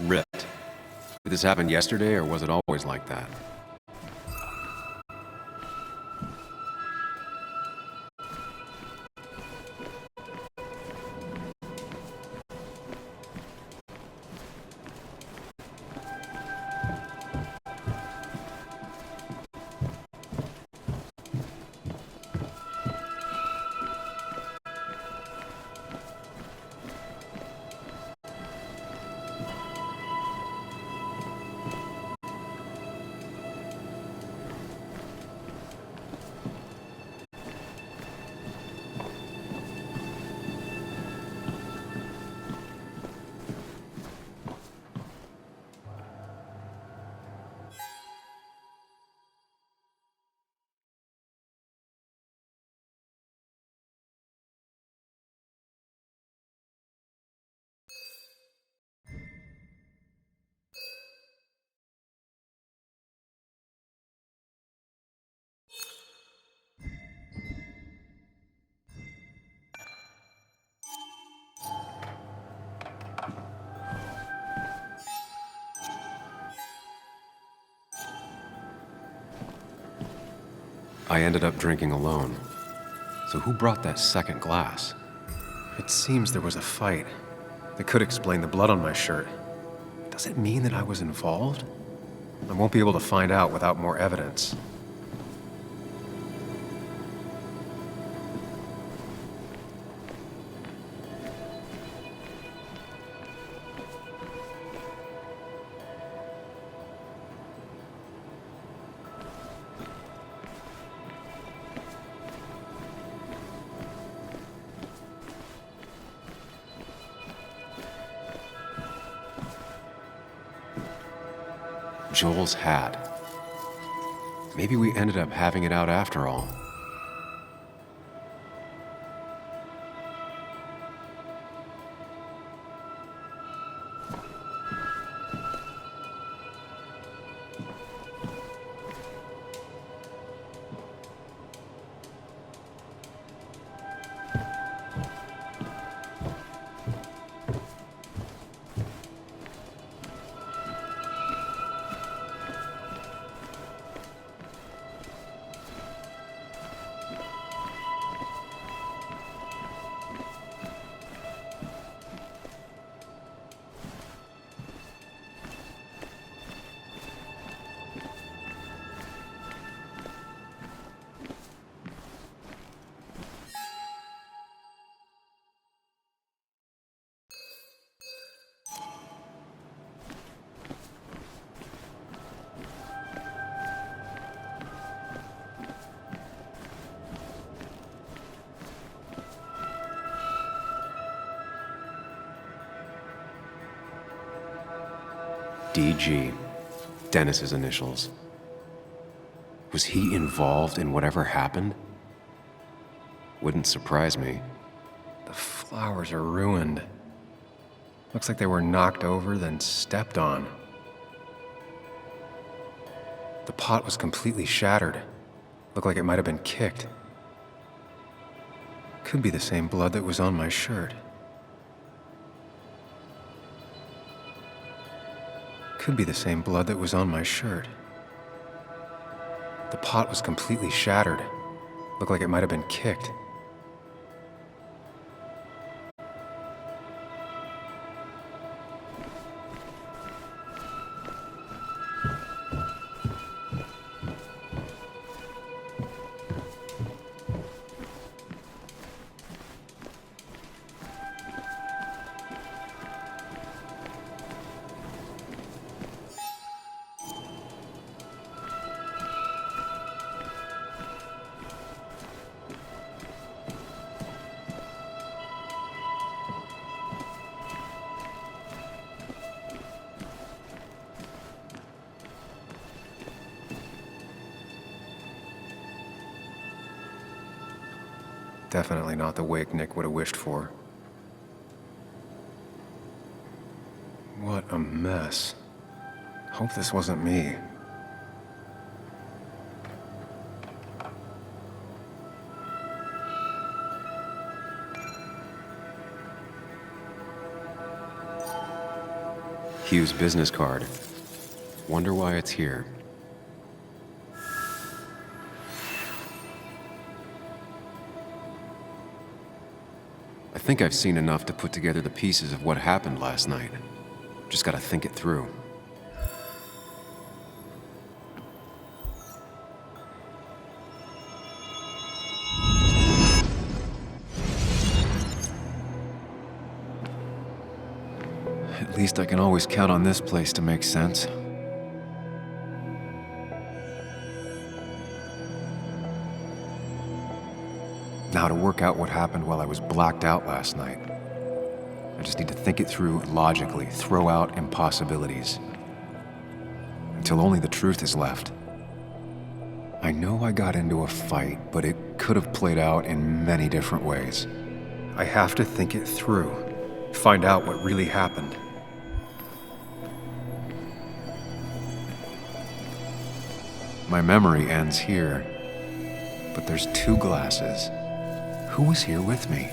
Ripped. Did this happen yesterday, or was it always like that? I ended up drinking alone. So who brought that second glass? It seems there was a fight. That could explain the blood on my shirt. Does it mean that I was involved? I won't be able to find out without more evidence. Joel's hat. Maybe we ended up having it out after all. DG. Dennis's initials. Was he involved in whatever happened? Wouldn't surprise me. The flowers are ruined. Looks like they were knocked over, then stepped on. The pot was completely shattered. Looked like it might have been kicked. Could be the same blood that was on my shirt. Could be the same blood that was on my shirt. The pot was completely shattered. Looked like it might have been kicked. Definitely not the wake Nick would have wished for. What a mess. Hope this wasn't me. Hugh's business card. Wonder why it's here. I think I've seen enough to put together the pieces of what happened last night. Just gotta think it through. At least I can always count on this place to make sense. Now to work out what happened while I was blacked out last night. I just need to think it through logically, throw out impossibilities. Until only the truth is left. I know I got into a fight, but it could have played out in many different ways. I have to think it through, find out what really happened. My memory ends here, but there's two glasses. Who was here with me?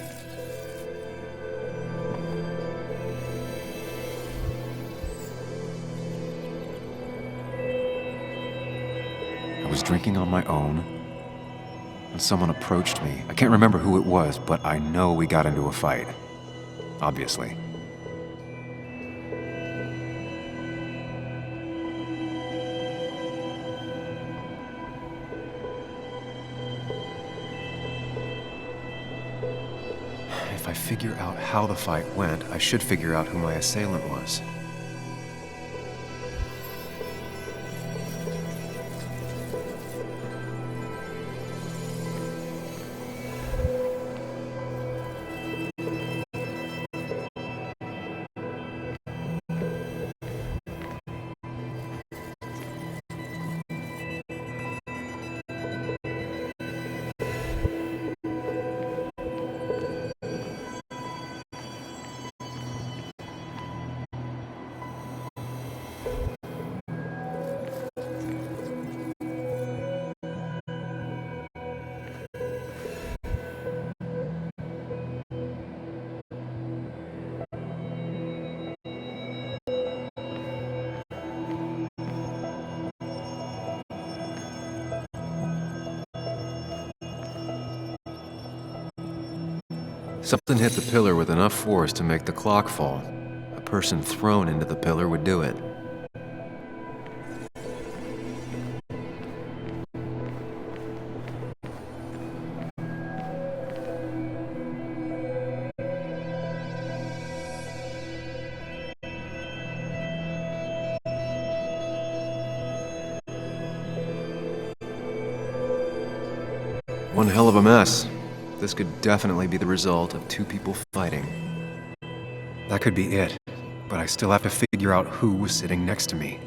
I was drinking on my own, and someone approached me. I can't remember who it was, but I know we got into a fight. Obviously. If I figure out how the fight went, I should figure out who my assailant was. Something hit the pillar with enough force to make the clock fall. A person thrown into the pillar would do it. One hell of a mess. This could definitely be the result of two people fighting. That could be it, but I still have to figure out who was sitting next to me.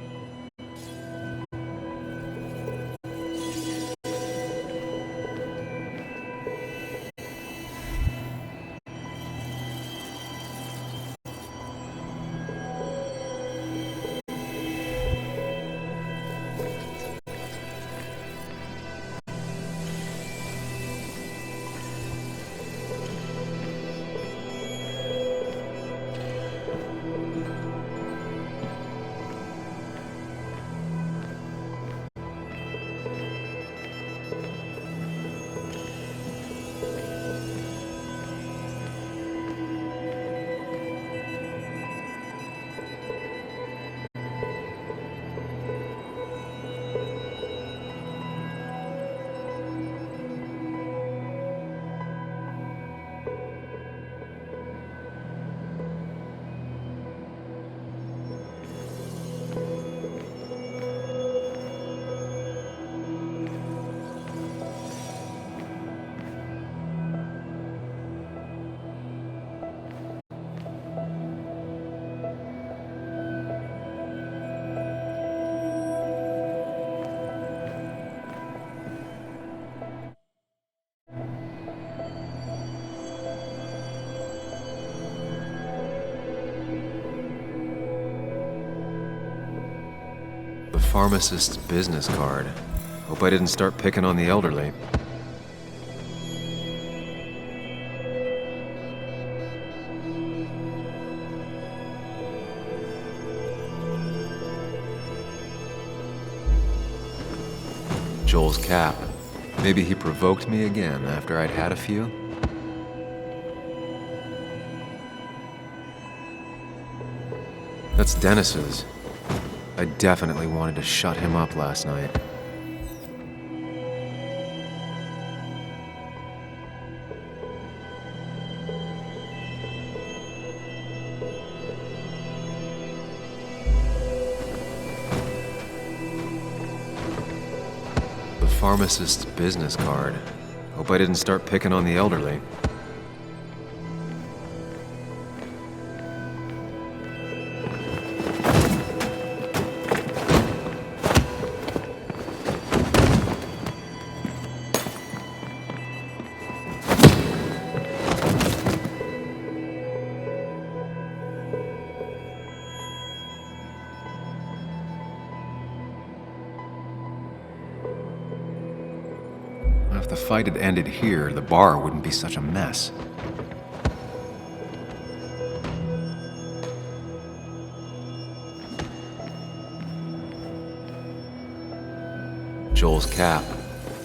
pharmacist's business card. Hope I didn't start picking on the elderly. Joel's cap. Maybe he provoked me again after I'd had a few? That's Dennis's. I definitely wanted to shut him up last night. The pharmacist's business card. Hope I didn't start picking on the elderly. If the fight had ended here, the bar wouldn't be such a mess. Joel's cap.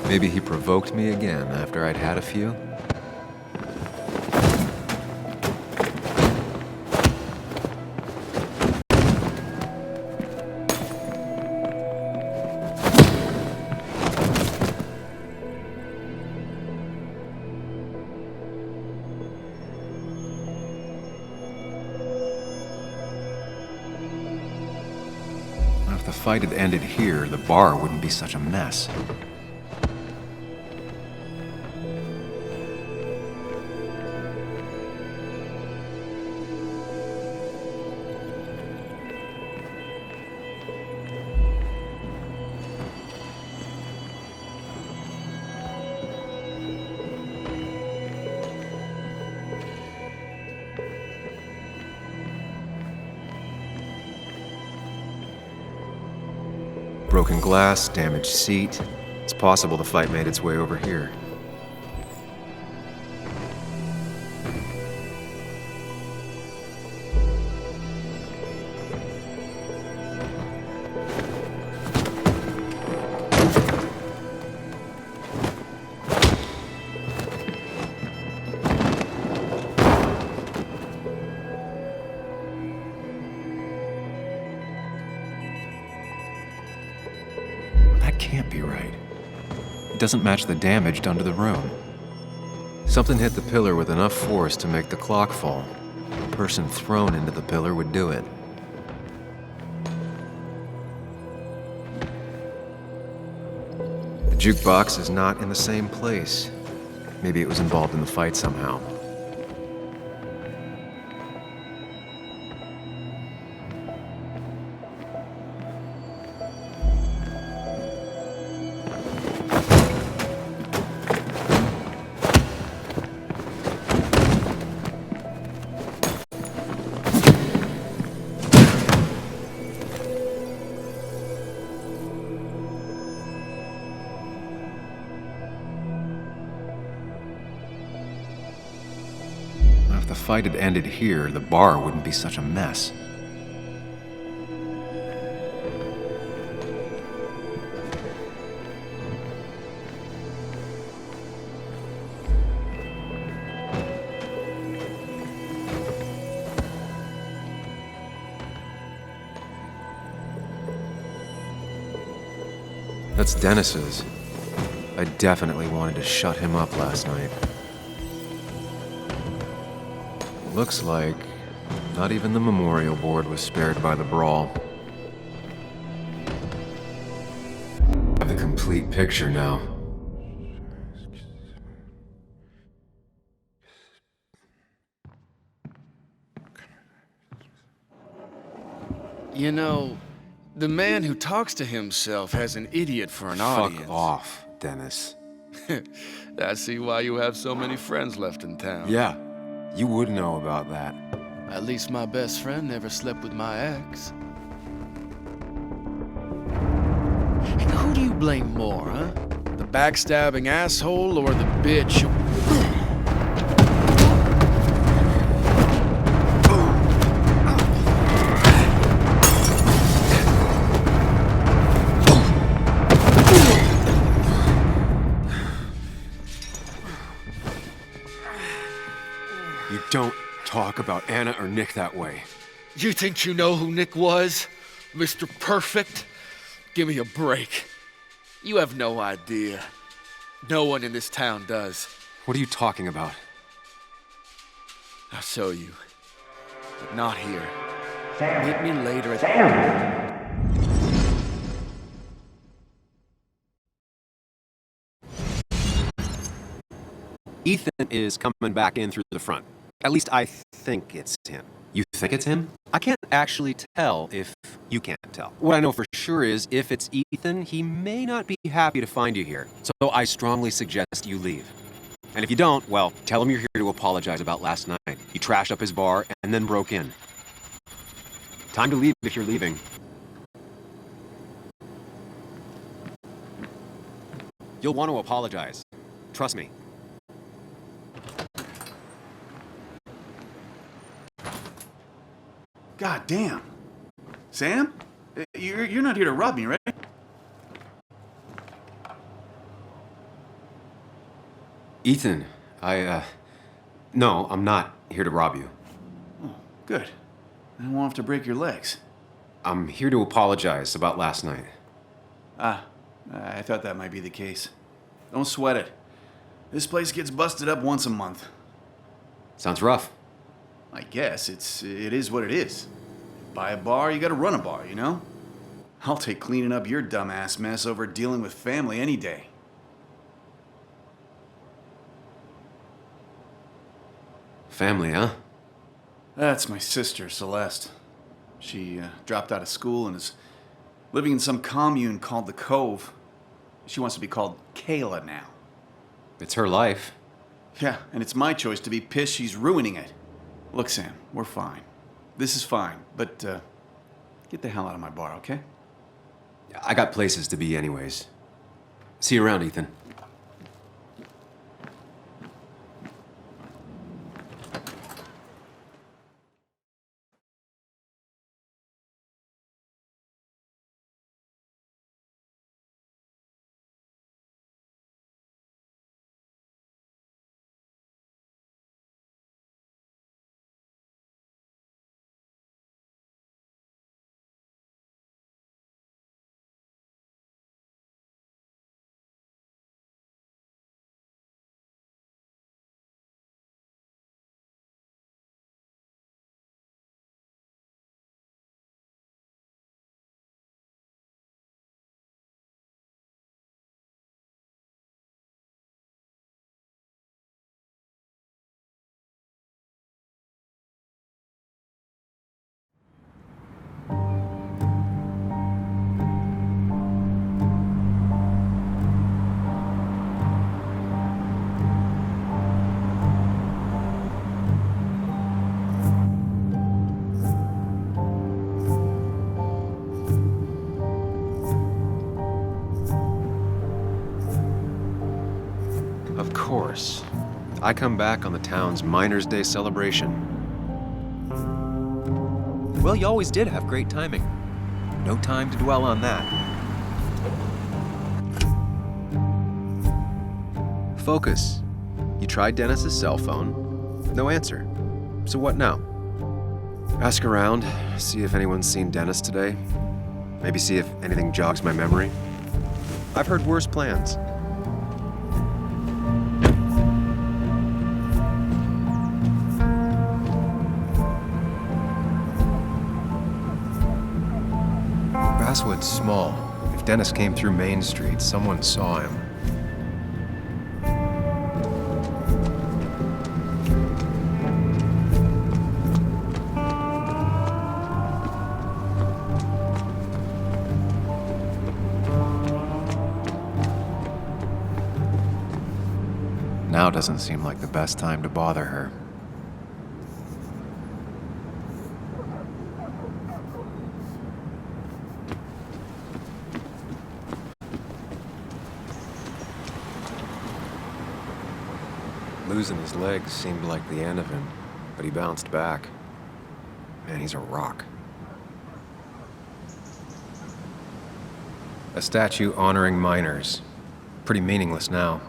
Maybe he provoked me again after I'd had a few? If the fight had ended here, the bar wouldn't be such a mess. Broken glass, damaged seat. It's possible the fight made its way over here. Can't be right. It doesn't match the damage done to the room. Something hit the pillar with enough force to make the clock fall. The person thrown into the pillar would do it. The jukebox is not in the same place. Maybe it was involved in the fight somehow. If the fight had ended here, the bar wouldn't be such a mess. That's Dennis's. I definitely wanted to shut him up last night. Looks like not even the memorial board was spared by the brawl. I have the complete picture now. You know, the man who talks to himself has an idiot for an audience. Fuck off, Dennis. I see why you have so many friends left in town. Yeah, you would know about that. At least my best friend never slept with my ex. blame more, huh? The backstabbing asshole or the bitch? You don't talk about Anna or Nick that way. You think you know who Nick was? Mr. Perfect? Give me a break. You have no idea. No one in this town does. What are you talking about? I'll show you. But not here. Meet me later at... Ethan is coming back in through the front. At least I think it's him. You think it's him? I can't actually tell if you can't tell. What I know for sure is if it's Ethan, he may not be happy to find you here. So I strongly suggest you leave. And if you don't, well, tell him you're here to apologize about last night. You trashed up his bar and then broke in. Time to leave if you're leaving. You'll want to apologize. Trust me. God damn. Sam? You're not here to rob me, right? Ethan, no, I'm not here to rob you. Oh, good. I won't have to break your legs. I'm here to apologize about last night. Ah, I thought that might be the case. Don't sweat it. This place gets busted up once a month. Sounds rough. I guess it is what it is. Buy a bar, you gotta run a bar, you know? I'll take cleaning up your dumbass mess over dealing with family any day. Family, huh? That's my sister, Celeste. She dropped out of school and is living in some commune called the Cove. She wants to be called Kayla now. It's her life. Yeah, and it's my choice to be pissed she's ruining it. Look, Sam, we're fine. This is fine, but get the hell out of my bar, okay? I got places to be anyways. See you around, Ethan. Of course. I come back on the town's Miners' Day celebration. Well, you always did have great timing. No time to dwell on that. Focus. You tried Dennis's cell phone. No answer. So what now? Ask around, see if anyone's seen Dennis today. Maybe see if anything jogs my memory. I've heard worse plans. Basswood's small. If Dennis came through Main Street, someone saw him. Now doesn't seem like the best time to bother her. Losing his legs seemed like the end of him, but he bounced back. Man, he's a rock. A statue honoring miners. Pretty meaningless now.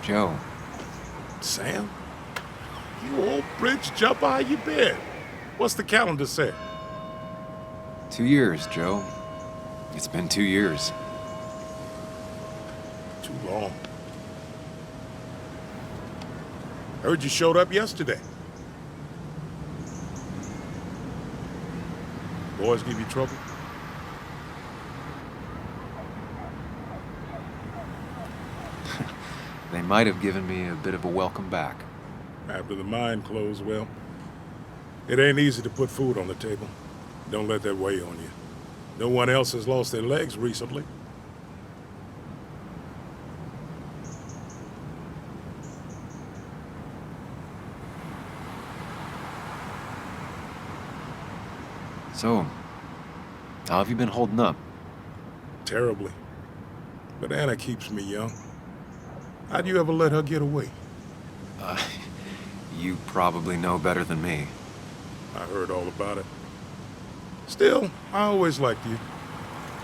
Joe. Sam? You old bridge jumper, how you been? What's the calendar say? 2 years, Joe. It's been 2 years. Too long. Heard you showed up yesterday. Boys give you trouble? They might have given me a bit of a welcome back. After the mine closed, well, it ain't easy to put food on the table. Don't let that weigh on you. No one else has lost their legs recently. So, how have you been holding up? Terribly. But Anna keeps me young. How'd you ever let her get away? You probably know better than me. I heard all about it. Still, I always liked you.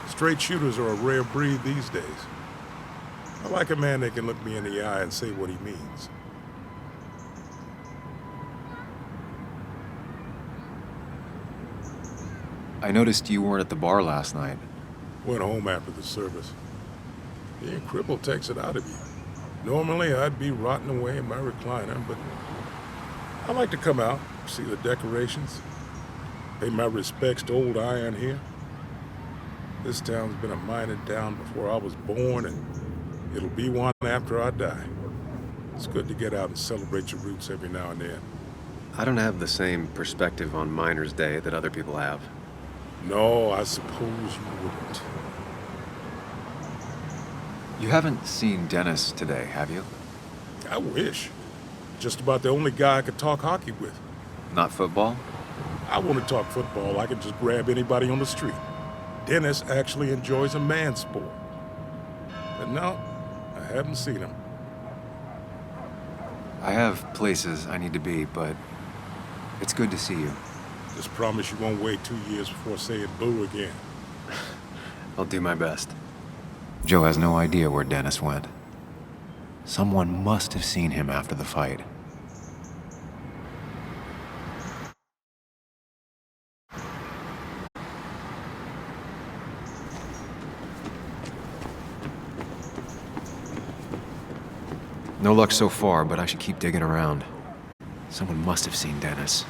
Straight shooters are a rare breed these days. I like a man that can look me in the eye and say what he means. I noticed you weren't at the bar last night. Went home after the service. Being crippled takes it out of you. Normally, I'd be rotting away in my recliner, but I like to come out, see the decorations, pay my respects to old Iron here. This town's been a mining town before I was born, and it'll be one after I die. It's good to get out and celebrate your roots every now and then. I don't have the same perspective on Miners' Day that other people have. No, I suppose you wouldn't. You haven't seen Dennis today, have you? I wish. Just about the only guy I could talk hockey with. Not football? I want to talk football. I can just grab anybody on the street. Dennis actually enjoys a man's sport. But no, I haven't seen him. I have places I need to be, but it's good to see you. Just promise you won't wait 2 years before saying boo again. I'll do my best. Joe has no idea where Dennis went. Someone must have seen him after the fight. No luck so far, but I should keep digging around. Someone must have seen Dennis.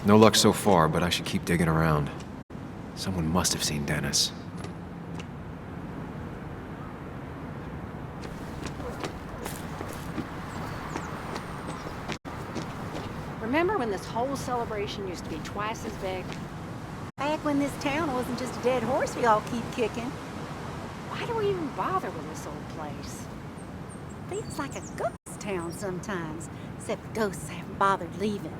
No luck so far, but I should keep digging around. Someone must have seen Dennis. Remember when this whole celebration used to be twice as big? Back when this town wasn't just a dead horse we all keep kicking. Why do we even bother with this old place? Feels like a ghost town sometimes, except the ghosts haven't bothered leaving.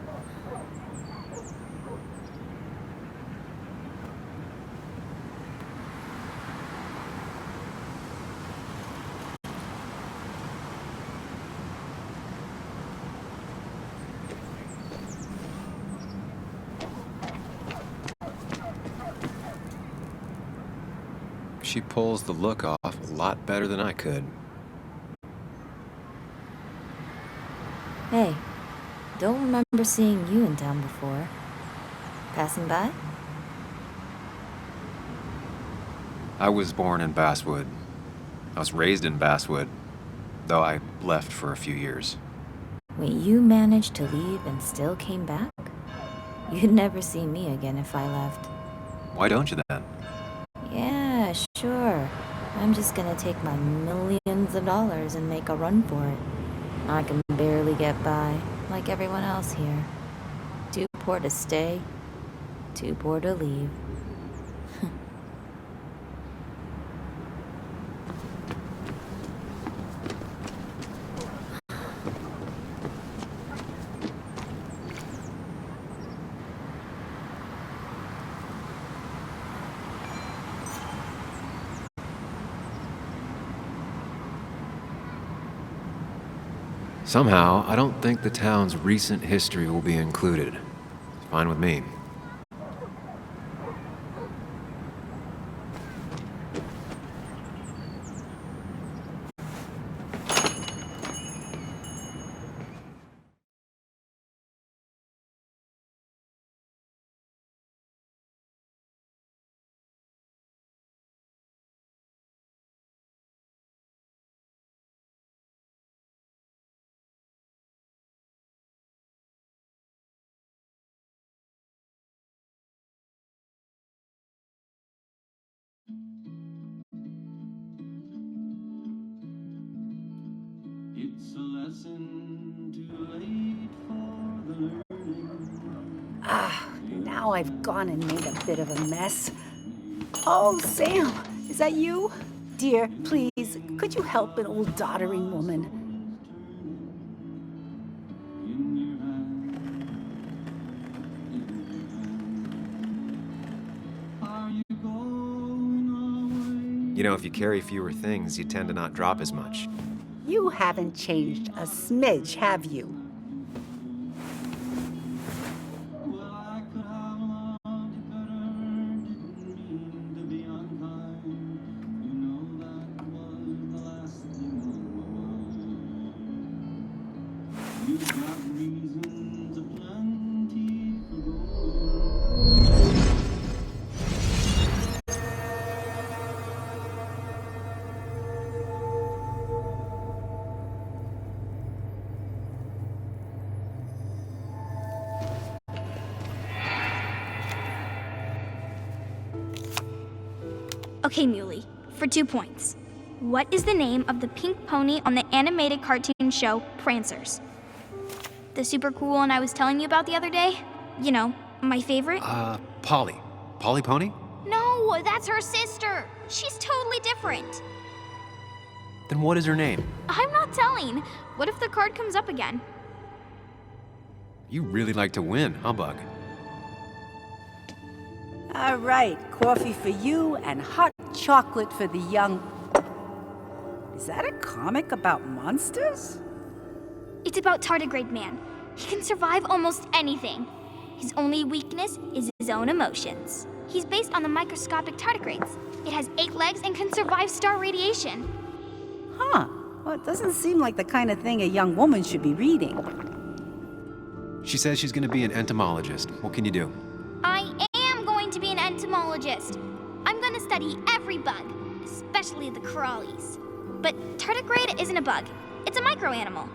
She pulls the look off a lot better than I could. Hey, don't remember seeing you in town before. Passing by? I was born in Basswood. I was raised in Basswood, though I left for a few years. Wait, you managed to leave and still came back? You'd never see me again if I left. Why don't you then? Yeah, sure. I'm just gonna take my millions of dollars and make a run for it. I can barely get by, like everyone else here. Too poor to stay, too poor to leave. Somehow, I don't think the town's recent history will be included. It's fine with me. It's a lesson too late for the learning. Ah, now I've gone and made a bit of a mess. Oh, Sam, is that you? Dear, please, could you help an old doddering woman? You know, if you carry fewer things, you tend to not drop as much. You haven't changed a smidge, have you? Okay, Muley, for 2 points. What is the name of the pink pony on the animated cartoon show Prancers? The super cool one I was telling you about the other day? You know, my favorite? Polly. Polly Pony? No, that's her sister. She's totally different. Then what is her name? I'm not telling. What if the card comes up again? You really like to win, humbug. All right, coffee for you and hot chocolate for the young... Is that a comic about monsters? It's about Tardigrade Man. He can survive almost anything. His only weakness is his own emotions. He's based on the microscopic tardigrades. It has 8 legs and can survive star radiation. Huh. Well, it doesn't seem like the kind of thing a young woman should be reading. She says she's gonna be an entomologist. What can you do? I am going to be an entomologist. I'm going to study every bug, especially the crawlies. But tardigrade isn't a bug. It's a microanimal.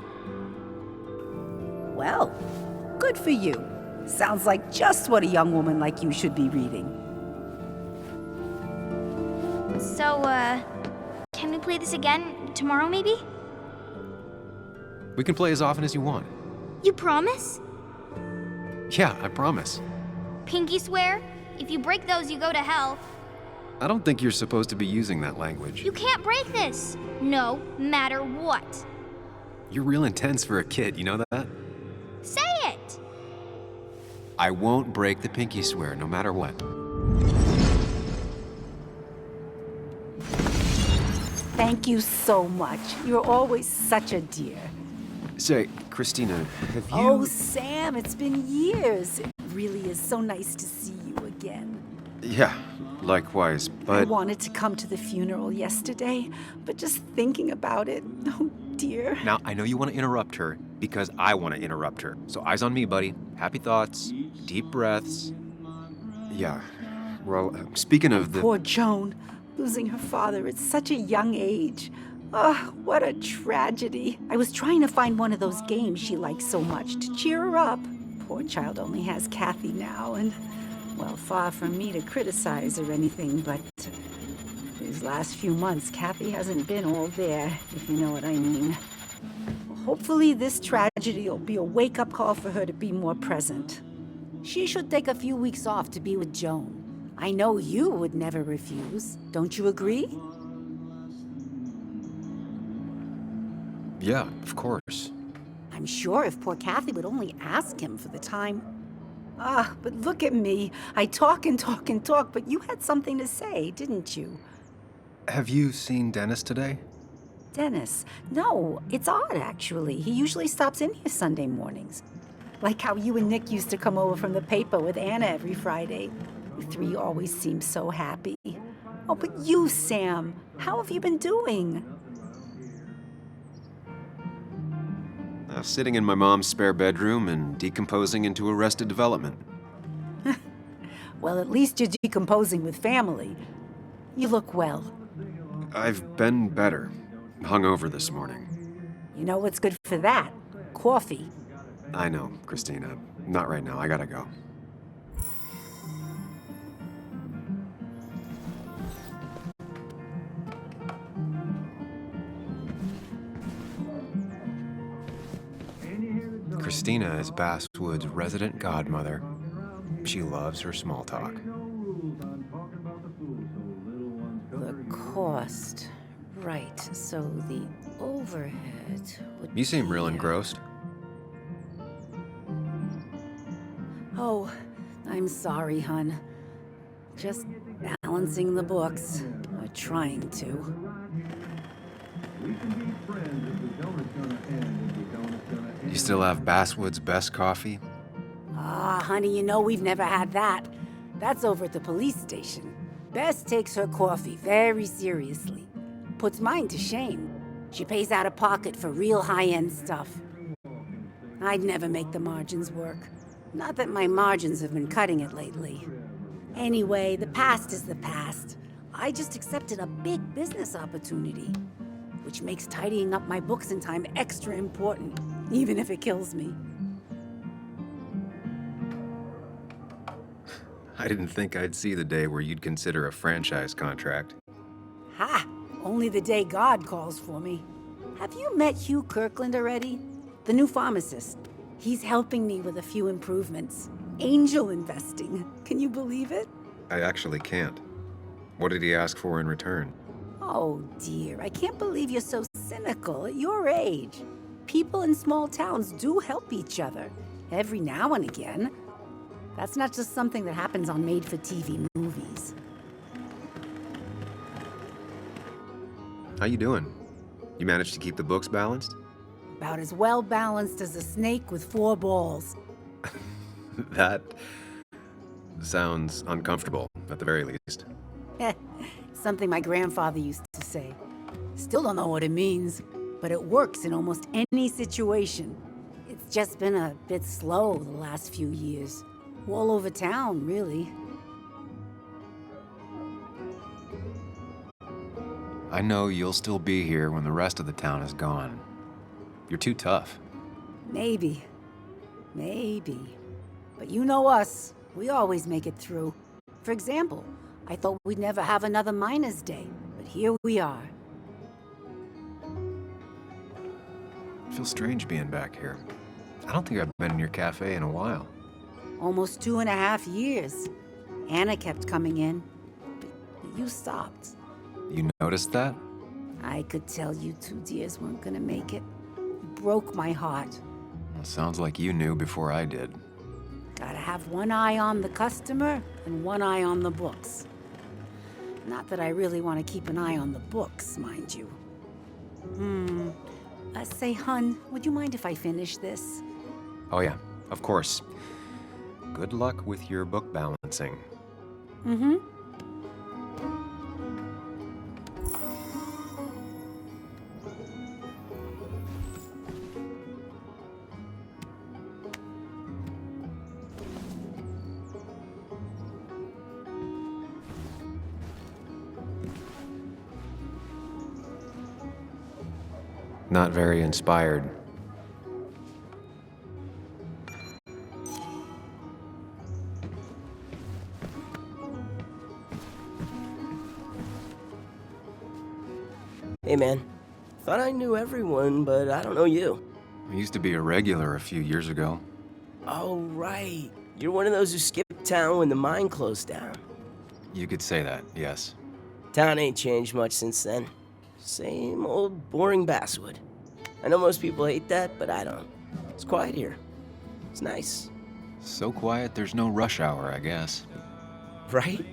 Well, good for you. Sounds like just what a young woman like you should be reading. So, can we play this again tomorrow, maybe? We can play as often as you want. You promise? Yeah, I promise. Pinky swear? If you break those, you go to hell. I don't think you're supposed to be using that language. You can't break this. No matter what. You're real intense for a kid, you know that? Say it! I won't break the pinky swear, no matter what. Thank you so much. You're always such a dear. Say, Christina, have you... Oh, Sam, it's been years. It really is so nice to see you again. Yeah, likewise, I but... wanted to come to the funeral yesterday, but just thinking about it, oh dear. Now, I know you want to interrupt her because I want to interrupt her. So eyes on me, buddy. Happy thoughts, deep breaths. Yeah, well, speaking of the... Poor Joan, losing her father at such a young age. Oh, what a tragedy. I was trying to find one of those games she likes so much to cheer her up. Poor child only has Kathy now, and, well, far from me to criticize or anything, but these last few months, Kathy hasn't been all there, if you know what I mean. Hopefully this tragedy will be a wake-up call for her to be more present. She should take a few weeks off to be with Joan. I know you would never refuse. Don't you agree? Yeah, of course. I'm sure if poor Kathy would only ask him for the time. Ah, but look at me. I talk and talk and talk, but you had something to say, didn't you? Have you seen Dennis today? Dennis. No, it's odd, actually. He usually stops in here Sunday mornings. Like how you and Nick used to come over from the paper with Anna every Friday. You three always seem so happy. Oh, but you, Sam, how have you been doing? Sitting in my mom's spare bedroom and decomposing into Arrested Development. Well, at least you're decomposing with family. You look well. I've been better. Hungover this morning. You know what's good for that? Coffee. I know, Christina. Not right now. I gotta go. Christina is Basswood's resident godmother. She loves her small talk. The cost. Right, so the overhead would You seem be, real engrossed. Oh, I'm sorry, hun. Just balancing the books. Or trying to. You still have Basswood's best coffee? Ah, honey, you know we've never had that. That's over at the police station. Bess takes her coffee very seriously. Puts mine to shame. She pays out of pocket for real high-end stuff. I'd never make the margins work. Not that my margins have been cutting it lately. Anyway, the past is the past. I just accepted a big business opportunity, which makes tidying up my books in time extra important, even if it kills me. I didn't think I'd see the day where you'd consider a franchise contract. Ha! Only the day God calls for me. Have you met Hugh Kirkland already? The new pharmacist. He's helping me with a few improvements. Angel investing. Can you believe it? I actually can't. What did he ask for in return? Oh dear, I can't believe you're so cynical at your age. People in small towns do help each other, every now and again. That's not just something that happens on made-for-TV movies. How you doing? You managed to keep the books balanced? About as well balanced as a snake with 4 balls. That sounds uncomfortable, at the very least. Something my grandfather used to say. Still don't know what it means, but it works in almost any situation. It's just been a bit slow the last few years. All over town, really. I know you'll still be here when the rest of the town is gone. You're too tough. Maybe. Maybe. But you know us. We always make it through. For example, I thought we'd never have another Miners' Day, but here we are. It feels strange being back here. I don't think I've been in your cafe in a while. Almost 2.5 years. Anna kept coming in, but you stopped. You noticed that? I could tell you 2 dears weren't gonna make it. You broke my heart. Well, sounds like you knew before I did. Gotta have one eye on the customer and one eye on the books. Not that I really want to keep an eye on the books, mind you. Say, hun, would you mind if I finish this? Oh yeah, of course. Good luck with your book balancing. Mm-hmm. Not very inspired. Hey man, thought I knew everyone, but I don't know you. I used to be a regular a few years ago. Oh right, you're one of those who skipped town when the mine closed down. You could say that, yes. Town ain't changed much since then. Same old boring Basswood. I know most people hate that, but I don't. It's quiet here. It's nice. So quiet there's no rush hour, I guess. Right?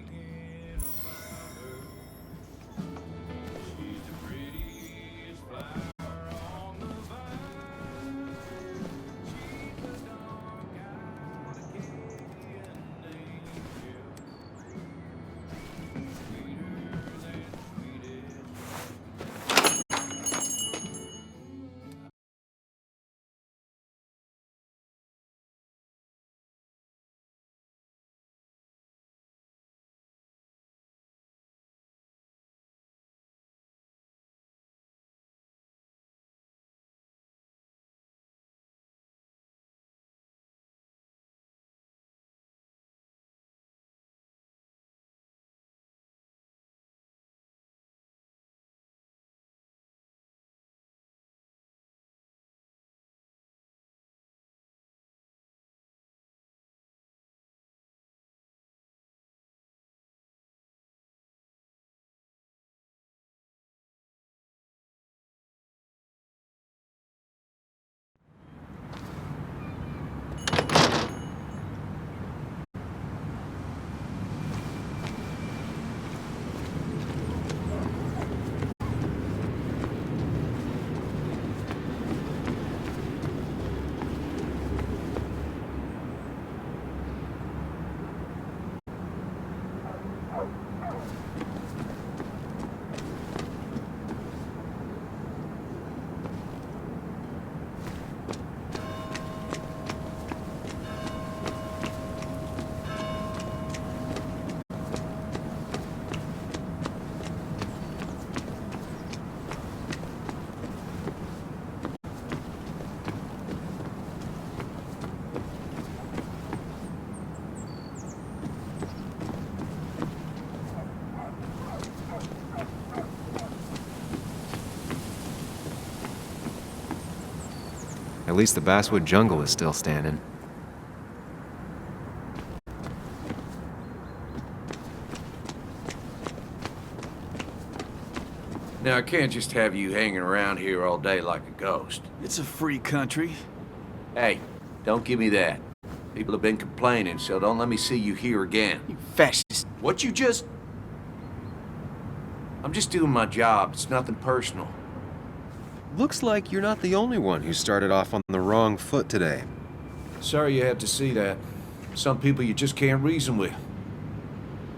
At least the Basswood jungle is still standing. Now, I can't just have you hanging around here all day like a ghost. It's a free country. Hey, don't give me that. People have been complaining, so don't let me see you here again. You fascist. What you just... I'm just doing my job. It's nothing personal. Looks like you're not the only one who started off on the wrong foot today. Sorry you had to see that. Some people you just can't reason with.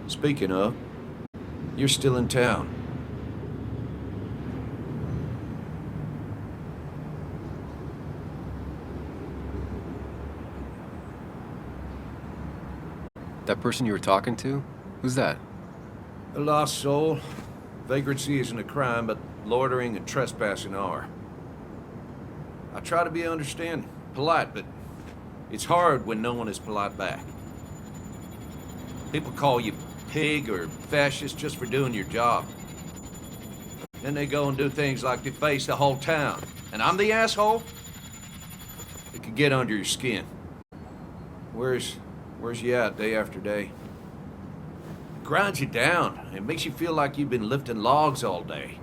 Speaking of, you're still in town. That person you were talking to? Who's that? A lost soul. Vagrancy isn't a crime, but loitering and trespassing are. I try to be understanding, polite, but it's hard when no one is polite back. People call you pig or fascist just for doing your job. Then they go and do things like deface the whole town. And I'm the asshole? It can get under your skin. Where's you at day after day? It grinds you down. It makes you feel like you've been lifting logs all day.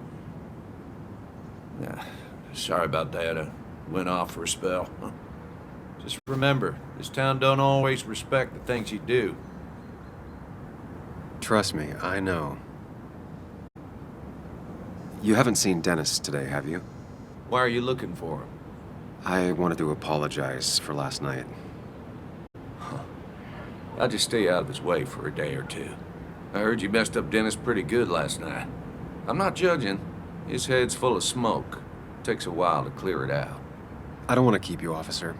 Sorry about that. I went off for a spell. Just remember, this town don't always respect the things you do. Trust me, I know. You haven't seen Dennis today, have you? Why are you looking for him? I wanted to apologize for last night. I'll just stay out of his way for a day or two. I heard you messed up Dennis pretty good last night. I'm not judging. His head's full of smoke. Takes a while to clear it out. I don't want to keep you, officer.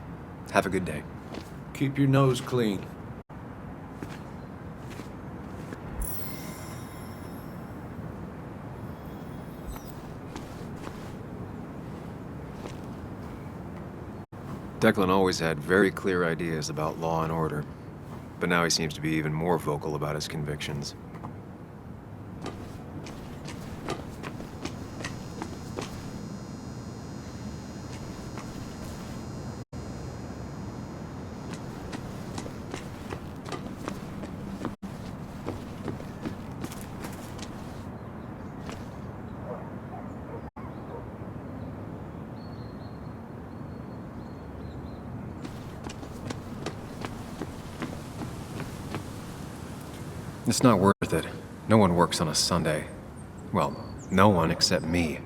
Have a good day. Keep your nose clean. Declan always had very clear ideas about law and order, but now he seems to be even more vocal about his convictions. It's not worth it. No one works on a Sunday. Well, no one except me.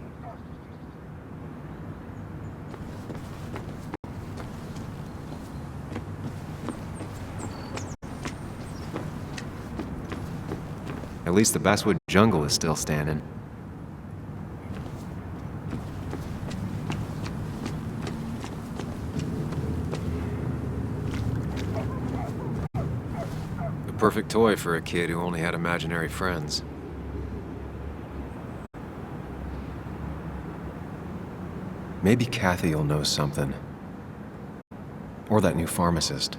At least the Basswood jungle is still standing. Perfect toy for a kid who only had imaginary friends. Maybe Kathy will know something. Or that new pharmacist.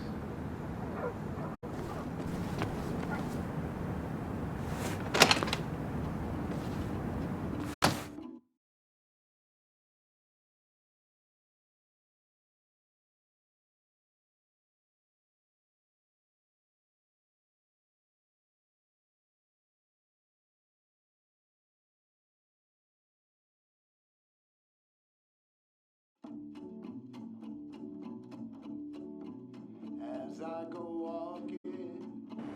As I go walking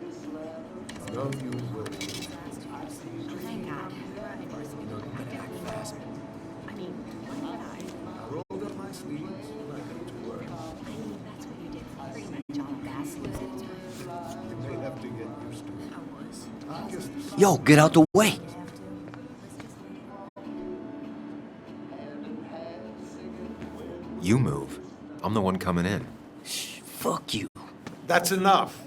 this land of you ways, I see Thank God. I mean, I rolled up my sleeves and I got to work. That's what you did pretty much all Basswood. You may have to get used to it. I guess Yo, get out the way! You move. I'm the one coming in. Fuck you. That's enough.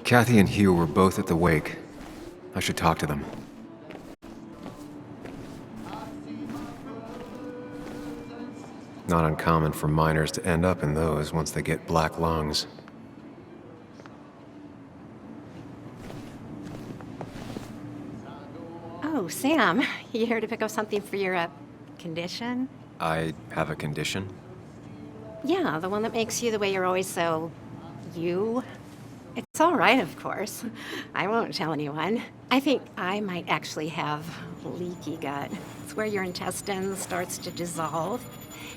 Kathy and Hugh were both at the wake. I should talk to them. Not uncommon for miners to end up in those once they get black lungs. Sam, you here to pick up something for your, condition? I have a condition? Yeah, the one that makes you the way you're always so... you? It's all right, of course. I won't tell anyone. I think I might actually have leaky gut. It's where your intestine starts to dissolve,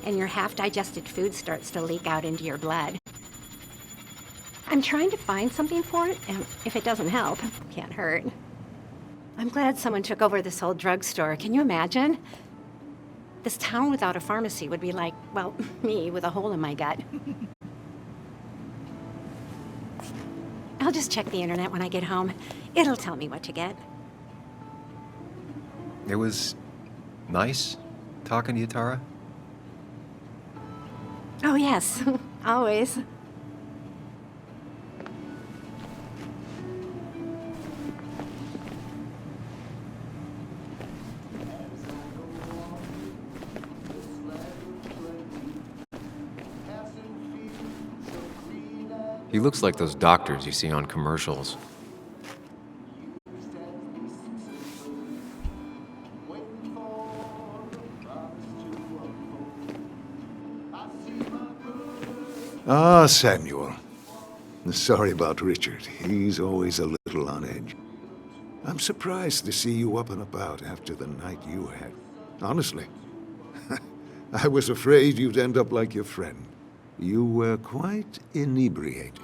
and your half-digested food starts to leak out into your blood. I'm trying to find something for it, and if it doesn't help, can't hurt. I'm glad someone took over this old drugstore. Can you imagine? This town without a pharmacy would be like, well, me with a hole in my gut. I'll just check the internet when I get home. It'll tell me what to get. It was nice talking to you, Tara. Oh, yes. Always. He looks like those doctors you see on commercials. Ah, Samuel. Sorry about Richard. He's always a little on edge. I'm surprised to see you up and about after the night you had. Honestly. I was afraid you'd end up like your friend. You were quite inebriated.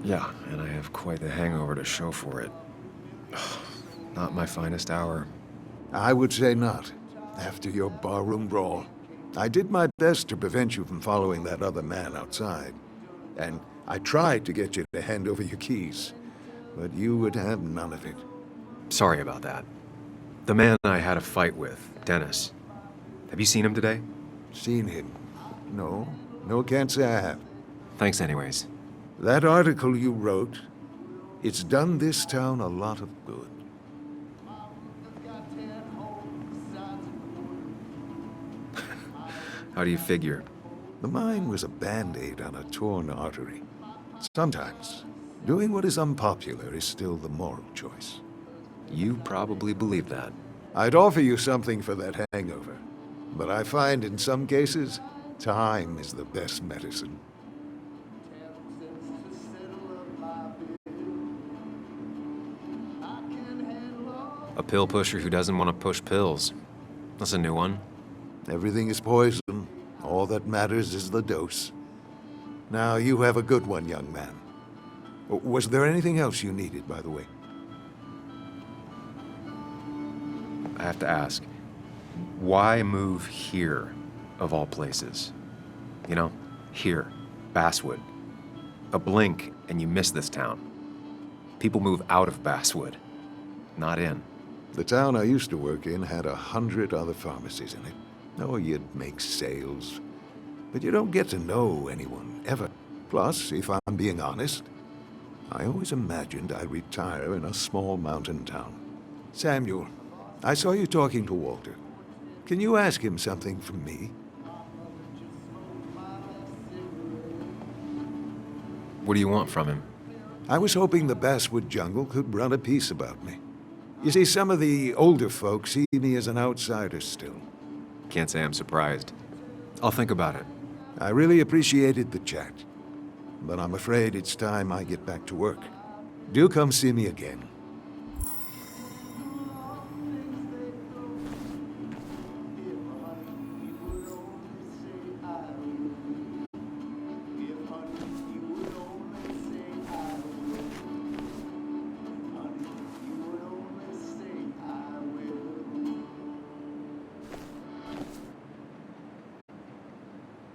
Yeah, and I have quite the hangover to show for it. Not my finest hour. I would say not, after your barroom brawl. I did my best to prevent you from following that other man outside. And I tried to get you to hand over your keys, but you would have none of it. Sorry about that. The man I had a fight with, Dennis. Have you seen him today? Seen him? No. No, can't say I have. Thanks anyways. That article you wrote, it's done this town a lot of good. How do you figure? The mine was a band-aid on a torn artery. Sometimes, doing what is unpopular is still the moral choice. You probably believe that. I'd offer you something for that hangover, but I find in some cases, time is the best medicine. A pill pusher who doesn't want to push pills. That's a new one. Everything is poison. All that matters is the dose. Now, you have a good one, young man. Was there anything else you needed, by the way? I have to ask, why move here, of all places? You know, here, Basswood. A blink and you miss this town. People move out of Basswood, not in. The town I used to work in had 100 other pharmacies in it. Oh, you'd make sales. But you don't get to know anyone, ever. Plus, if I'm being honest, I always imagined I'd retire in a small mountain town. Samuel, I saw you talking to Walter. Can you ask him something from me? What do you want from him? I was hoping the Basswood Jungle could run a piece about me. You see, some of the older folks see me as an outsider still. Can't say I'm surprised. I'll think about it. I really appreciated the chat, but I'm afraid it's time I get back to work. Do come see me again.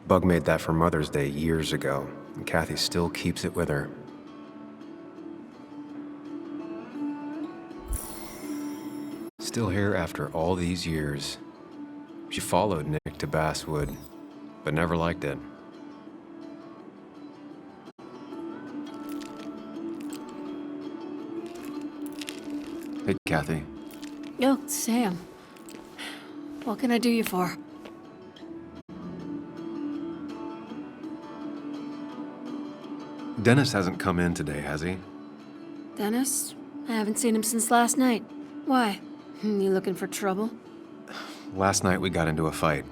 Bug made that for Mother's Day years ago, and Kathy still keeps it with her. Still here after all these years. She followed Nick to Basswood, but never liked it. Hey, Kathy. Oh, Sam. What can I do you for? Dennis hasn't come in today, has he? Dennis? I haven't seen him since last night. Why? You looking for trouble? Last night we got into a fight.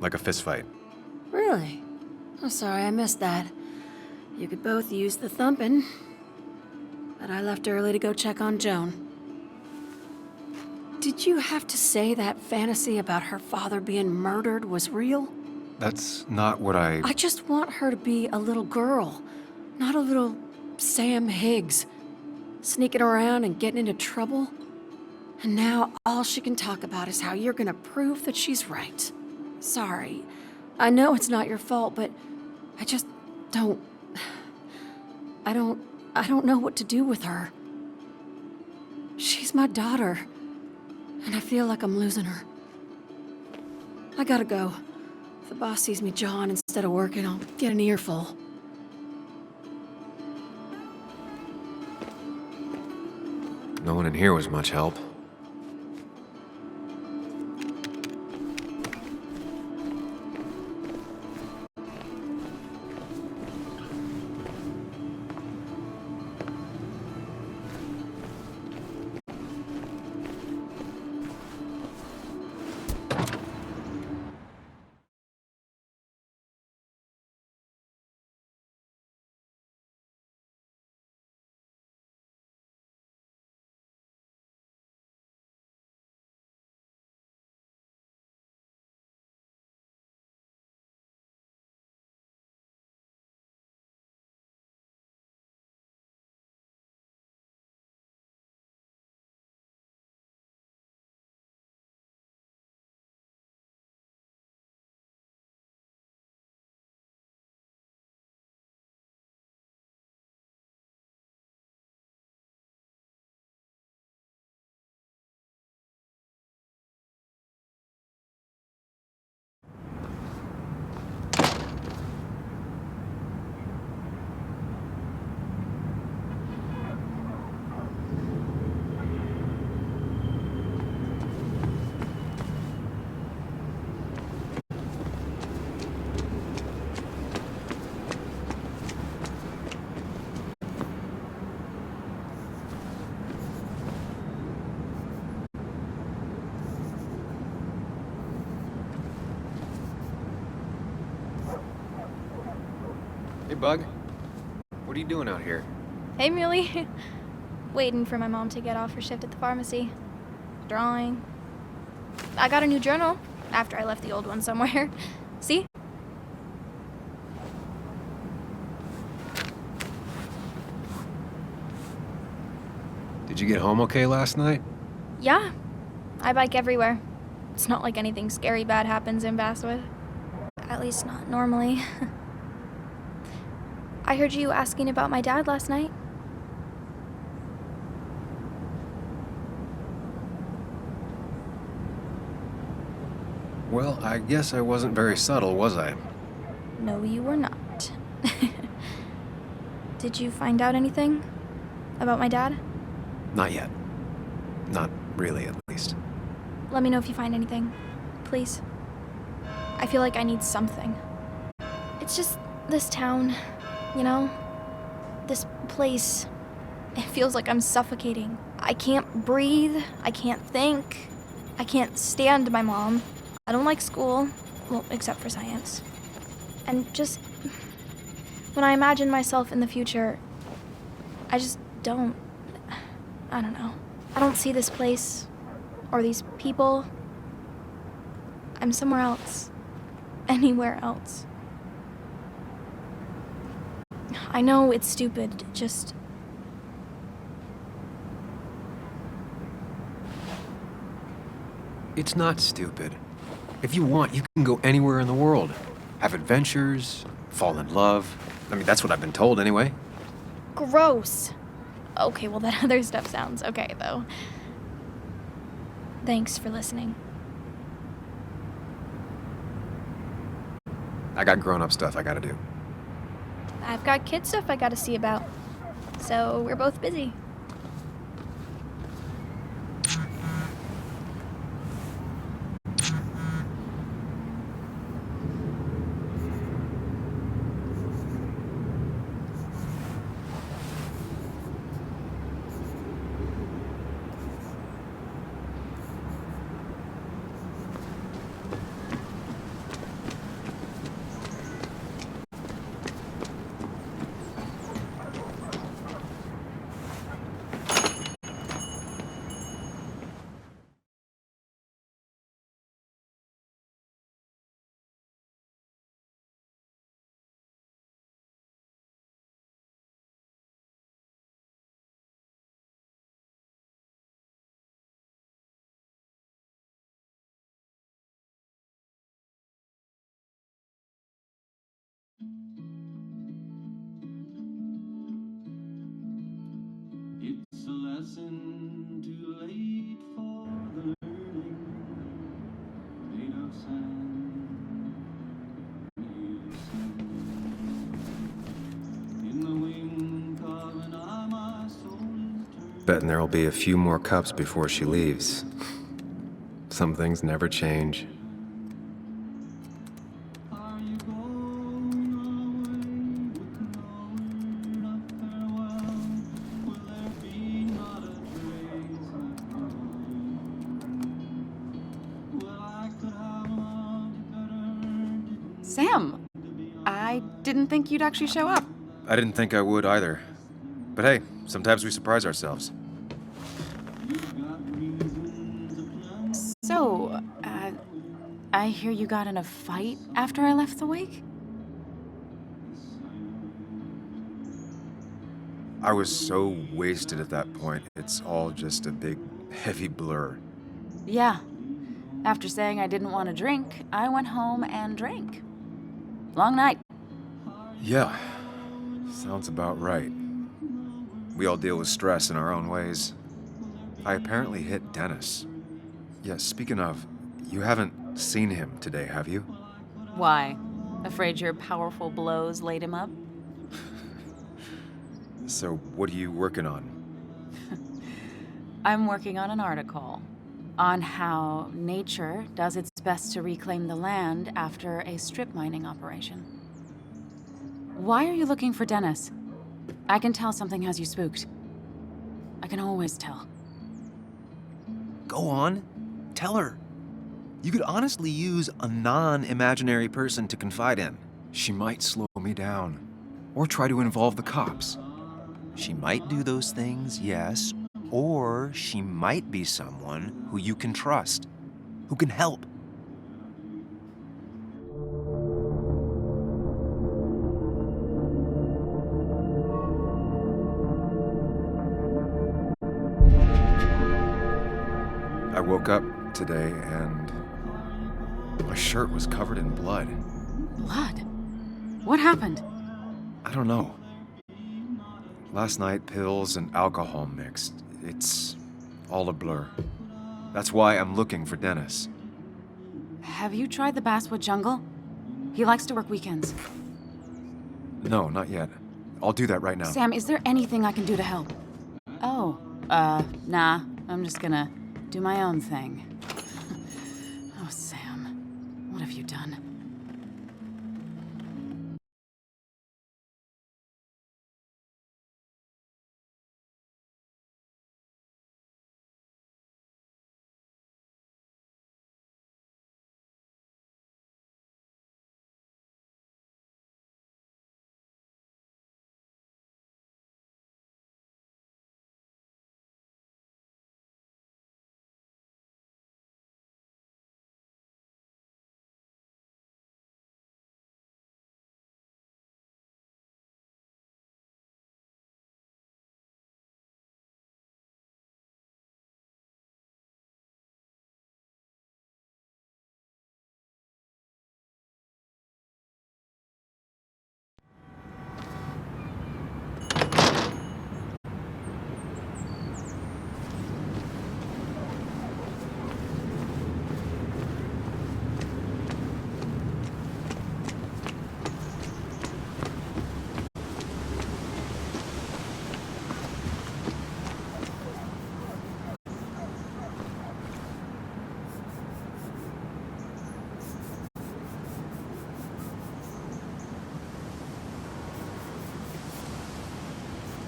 Like a fist fight. Really? Oh, sorry, I missed that. You could both use the thumping. But I left early to go check on Joan. Did you have to say that fantasy about her father being murdered was real? That's not what I just want her to be a little girl, not a little Sam Higgs, sneaking around and getting into trouble. And now all she can talk about is how you're gonna prove that she's right. Sorry. I know it's not your fault, but I just don't... I don't know what to do with her. She's my daughter, and I feel like I'm losing her. I gotta go. If the boss sees me jawing instead of working, I'll get an earful. No one in here was much help. Hey, Bug. What are you doing out here? Hey, Muley. Waiting for my mom to get off her shift at the pharmacy. Drawing. I got a new journal after I left the old one somewhere. See? Did you get home okay last night? Yeah. I bike everywhere. It's not like anything scary bad happens in Basswood. At least not normally. I heard you asking about my dad last night. Well, I guess I wasn't very subtle, was I? No, you were not. Did you find out anything about my dad? Not yet. Not really, at least. Let me know if you find anything, please. I feel like I need something. It's just this town, you know? This place. It feels like I'm suffocating. I can't breathe. I can't think. I can't stand my mom. I don't like school. Well, except for science. And just... when I imagine myself in the future, I just don't... I don't know. I don't see this place. Or these people. I'm somewhere else. Anywhere else. I know it's stupid, just... It's not stupid. If you want, you can go anywhere in the world. Have adventures, fall in love. I mean, that's what I've been told anyway. Gross. Okay, well that other stuff sounds okay, though. Thanks for listening. I got grown-up stuff I gotta do. I've got kid stuff I gotta see about. So we're both busy. It's a lesson too late for the learning, made of sand, in the wind carving out my soul is Betting there'll be a few more cups before she leaves. Some things never change. Sam, I didn't think you'd actually show up. I didn't think I would either. But hey, sometimes we surprise ourselves. So, I hear you got in a fight after I left the wake? I was so wasted at that point, it's all just a big, heavy blur. Yeah. After saying I didn't want to drink, I went home and drank. Long night. Yeah, sounds about right. We all deal with stress in our own ways. I apparently hit Dennis. Yeah, speaking of, you haven't seen him today, have you? Why? Afraid your powerful blows laid him up? So, what are you working on? I'm working on an article on how nature does its best to reclaim the land after a strip mining operation. Why are you looking for Dennis? I can tell something has you spooked. I can always tell. Go on. Tell her. You could honestly use a non-imaginary person to confide in. She might slow me down, or try to involve the cops. She might do those things, yes, or she might be someone who you can trust, who can help. I woke up today and my shirt was covered in blood. Blood? What happened? I don't know. Last night, pills and alcohol mixed. It's all a blur. That's why I'm looking for Dennis. Have you tried the Basswood Jungle? He likes to work weekends. No, not yet. I'll do that right now. Sam, is there anything I can do to help? Oh, nah. I'm just gonna do my own thing. Oh, Sam. What have you done?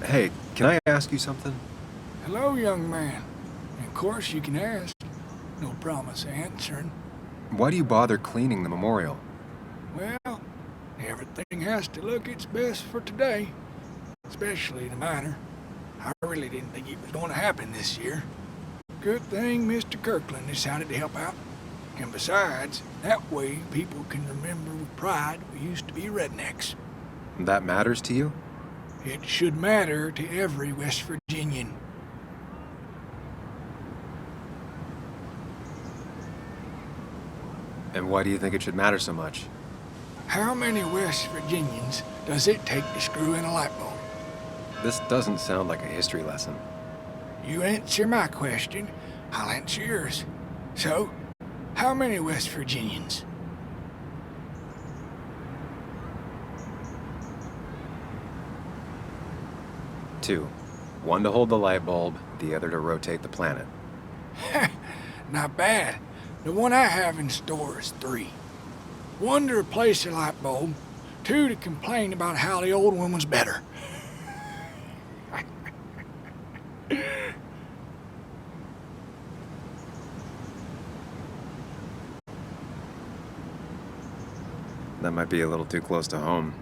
Hey, can I ask you something? Hello, young man. Of course you can ask. No promise answering. Why do you bother cleaning the memorial? Well, everything has to look its best for today. Especially the miner. I really didn't think it was going to happen this year. Good thing Mr. Kirkland decided to help out. And besides, that way people can remember with pride we used to be rednecks. That matters to you? It should matter to every West Virginian. And why do you think it should matter so much? How many West Virginians does it take to screw in a light bulb? This doesn't sound like a history lesson. You answer my question, I'll answer yours. So, how many West Virginians? Two. One to hold the light bulb, the other to rotate the planet. Not bad. The one I have in store is 3. 1 to replace the light bulb, 2 to complain about how the old one was better. That might be a little too close to home.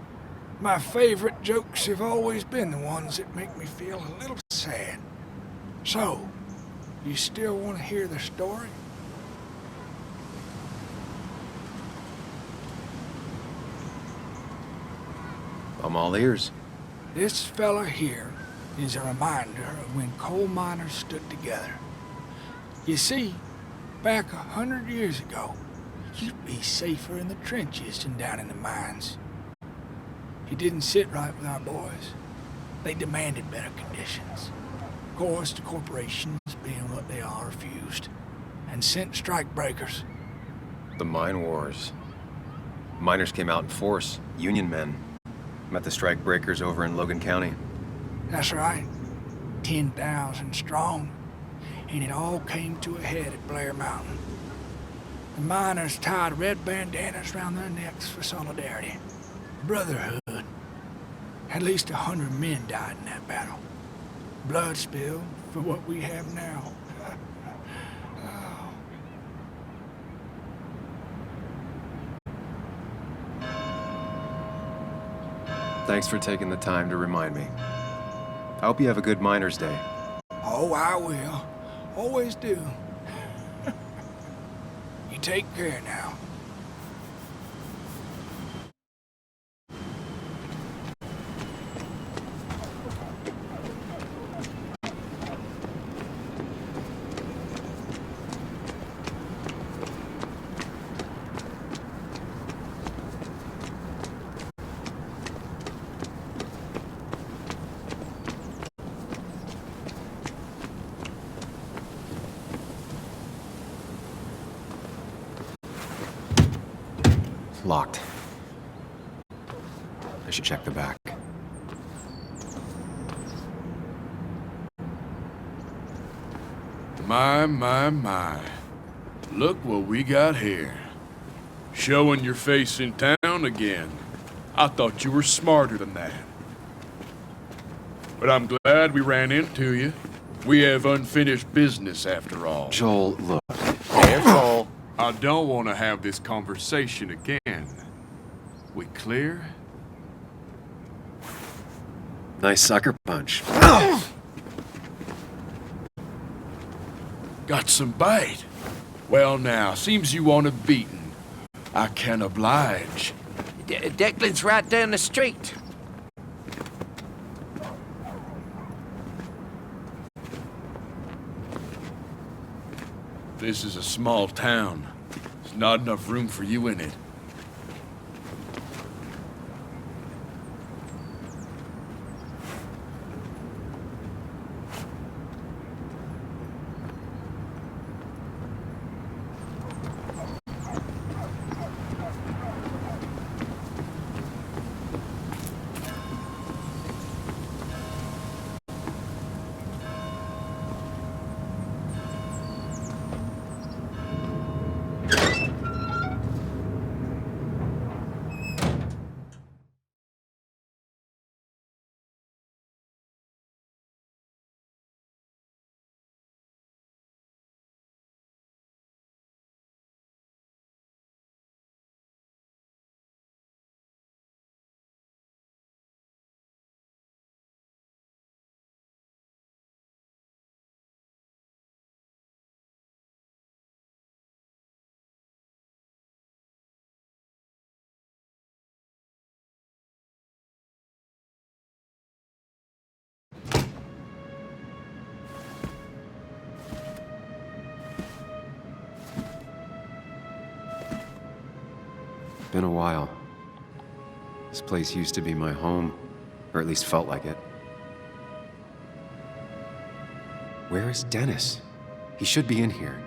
My favorite jokes have always been the ones that make me feel a little sad. So, you still want to hear the story? I'm all ears. This fella here is a reminder of when coal miners stood together. You see, back 100 years ago, you'd be safer in the trenches than down in the mines. He didn't sit right with our boys. They demanded better conditions. Of course, the corporations, being what they are, refused and sent strikebreakers. The mine wars. Miners came out in force, Union men. Met the strike breakers over in Logan County. That's right. 10,000 strong. And it all came to a head at Blair Mountain. The miners tied red bandanas around their necks for solidarity. Brotherhood. At least 100 men died in that battle. Blood spilled for what we have now. Thanks for taking the time to remind me. I hope you have a good Miners' Day. Oh, I will. Always do. You take care now. Locked. I should check the back. My. Look what we got here. Showing your face in town again. I thought you were smarter than that. But I'm glad we ran into you. We have unfinished business after all. Joel, look. Careful. I don't want to have this conversation again. We clear? Nice sucker punch. Got some bite. Well now, seems you want a beating. I can oblige. Declan's right down the street. This is a small town. There's not enough room for you in it. Been a while. This place used to be my home, or at least felt like it. Where is Dennis? He should be in here.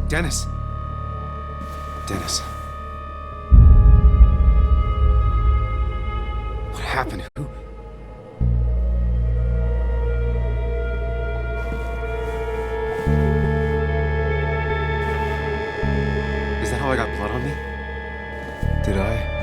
Dennis! Dennis. What happened? Who? Is that how I got blood on me? Did I?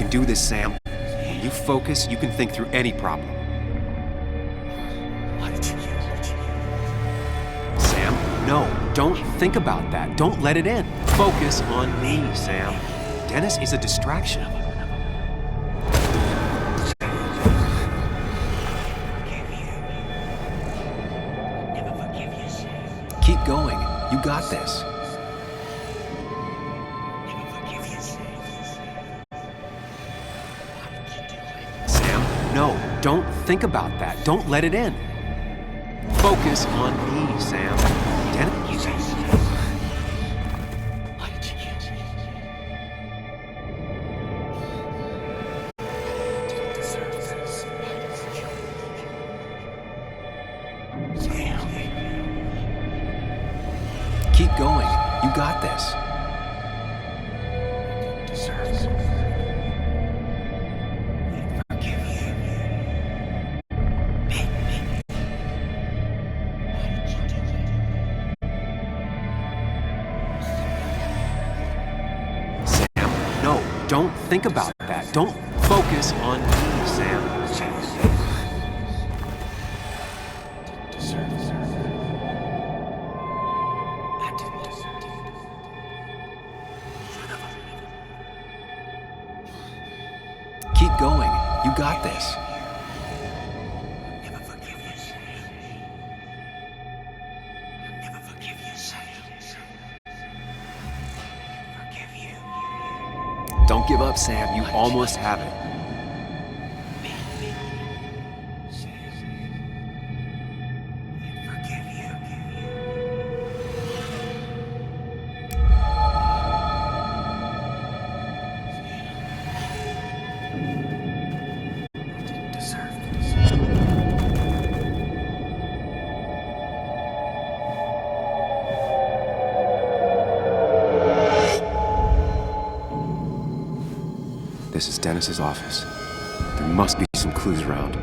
Do this, Sam. When you focus, you can think through any problem. Sam, no, don't think about that. Don't let it in. Focus on me, Sam. Dennis is a distraction. Keep going. You got this. No, don't think about that. Don't let it in. Focus on me, Sam. Dennis. Keep going. You got this. Don't think about that. Don't focus on me, Sam. Keep going. You got this. Don't give up, Sam. You almost have it. This is Dennis's office. There must be some clues around.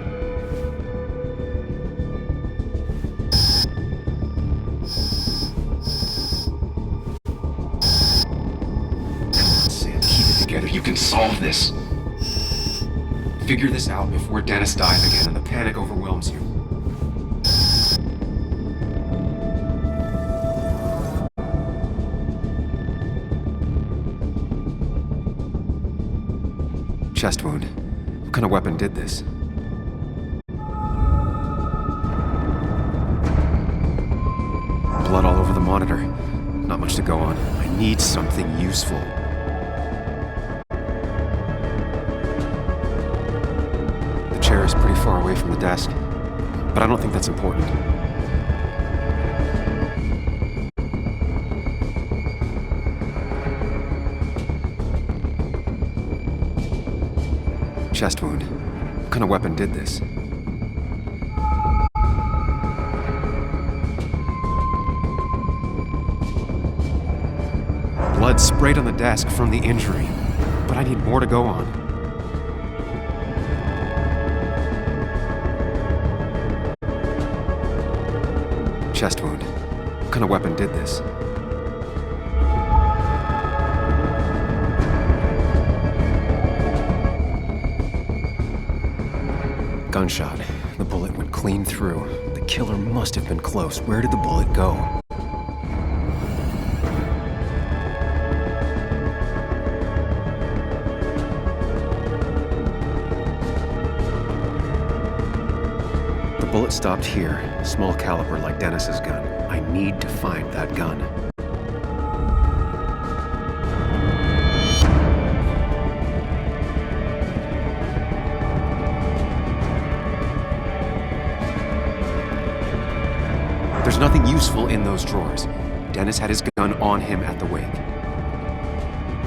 Sam, keep it together. You can solve this. Figure this out before Dennis dies again and the panic overwhelms you. Chest wound. What kind of weapon did this? Blood all over the monitor. Not much to go on. I need something useful. The chair is pretty far away from the desk, but I don't think that's important. Chest wound. What kind of weapon did this? Blood sprayed on the desk from the injury, but I need more to go on. chest wound. What kind of weapon did this? Gunshot. The bullet went clean through. The killer must have been close. Where did the bullet go? The bullet stopped here. Small caliber like Dennis's gun. I need to find that gun. There's nothing useful in those drawers. Dennis had his gun on him at the wake.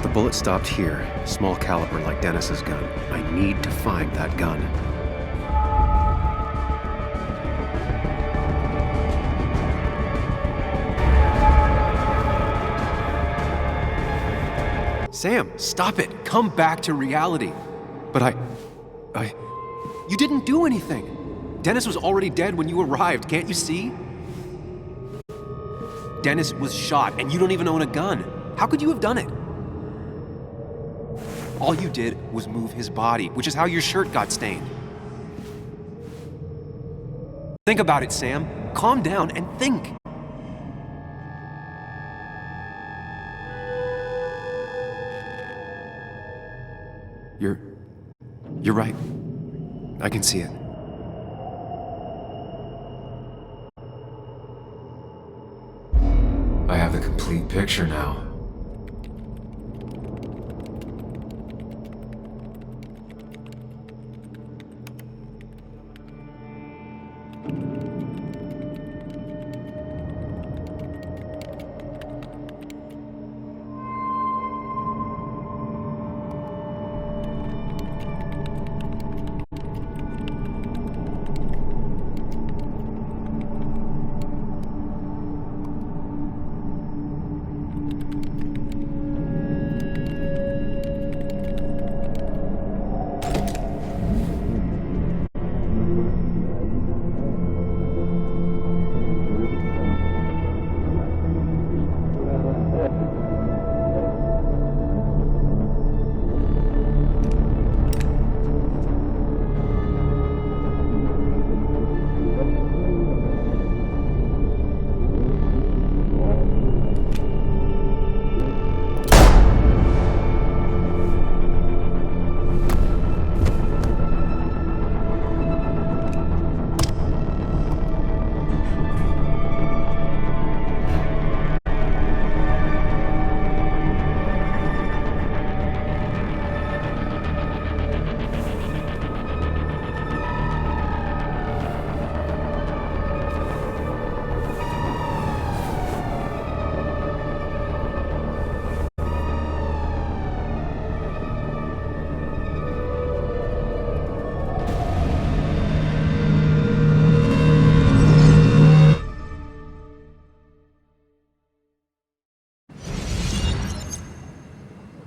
The bullet stopped here. Small caliber like Dennis's gun. I need to find that gun. Sam, stop it! Come back to reality! But you didn't do anything! Dennis was already dead when you arrived, can't you see? Dennis was shot, and you don't even own a gun. How could you have done it? All you did was move his body, which is how your shirt got stained. Think about it, Sam. Calm down and think. You're right. I can see it. I have the complete picture now.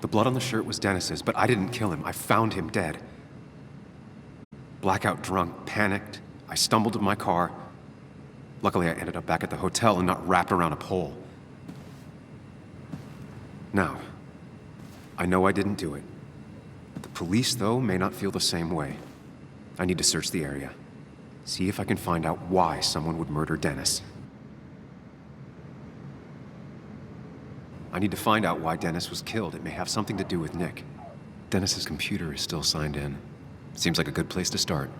The blood on the shirt was Dennis's, but I didn't kill him. I found him dead. Blackout drunk, panicked. I stumbled to my car. Luckily, I ended up back at the hotel and not wrapped around a pole. Now, I know I didn't do it. The police, though, may not feel the same way. I need to search the area. See if I can find out why someone would murder Dennis. I need to find out why Dennis was killed. It may have something to do with Nick. Dennis's computer is still signed in. Seems like a good place to start.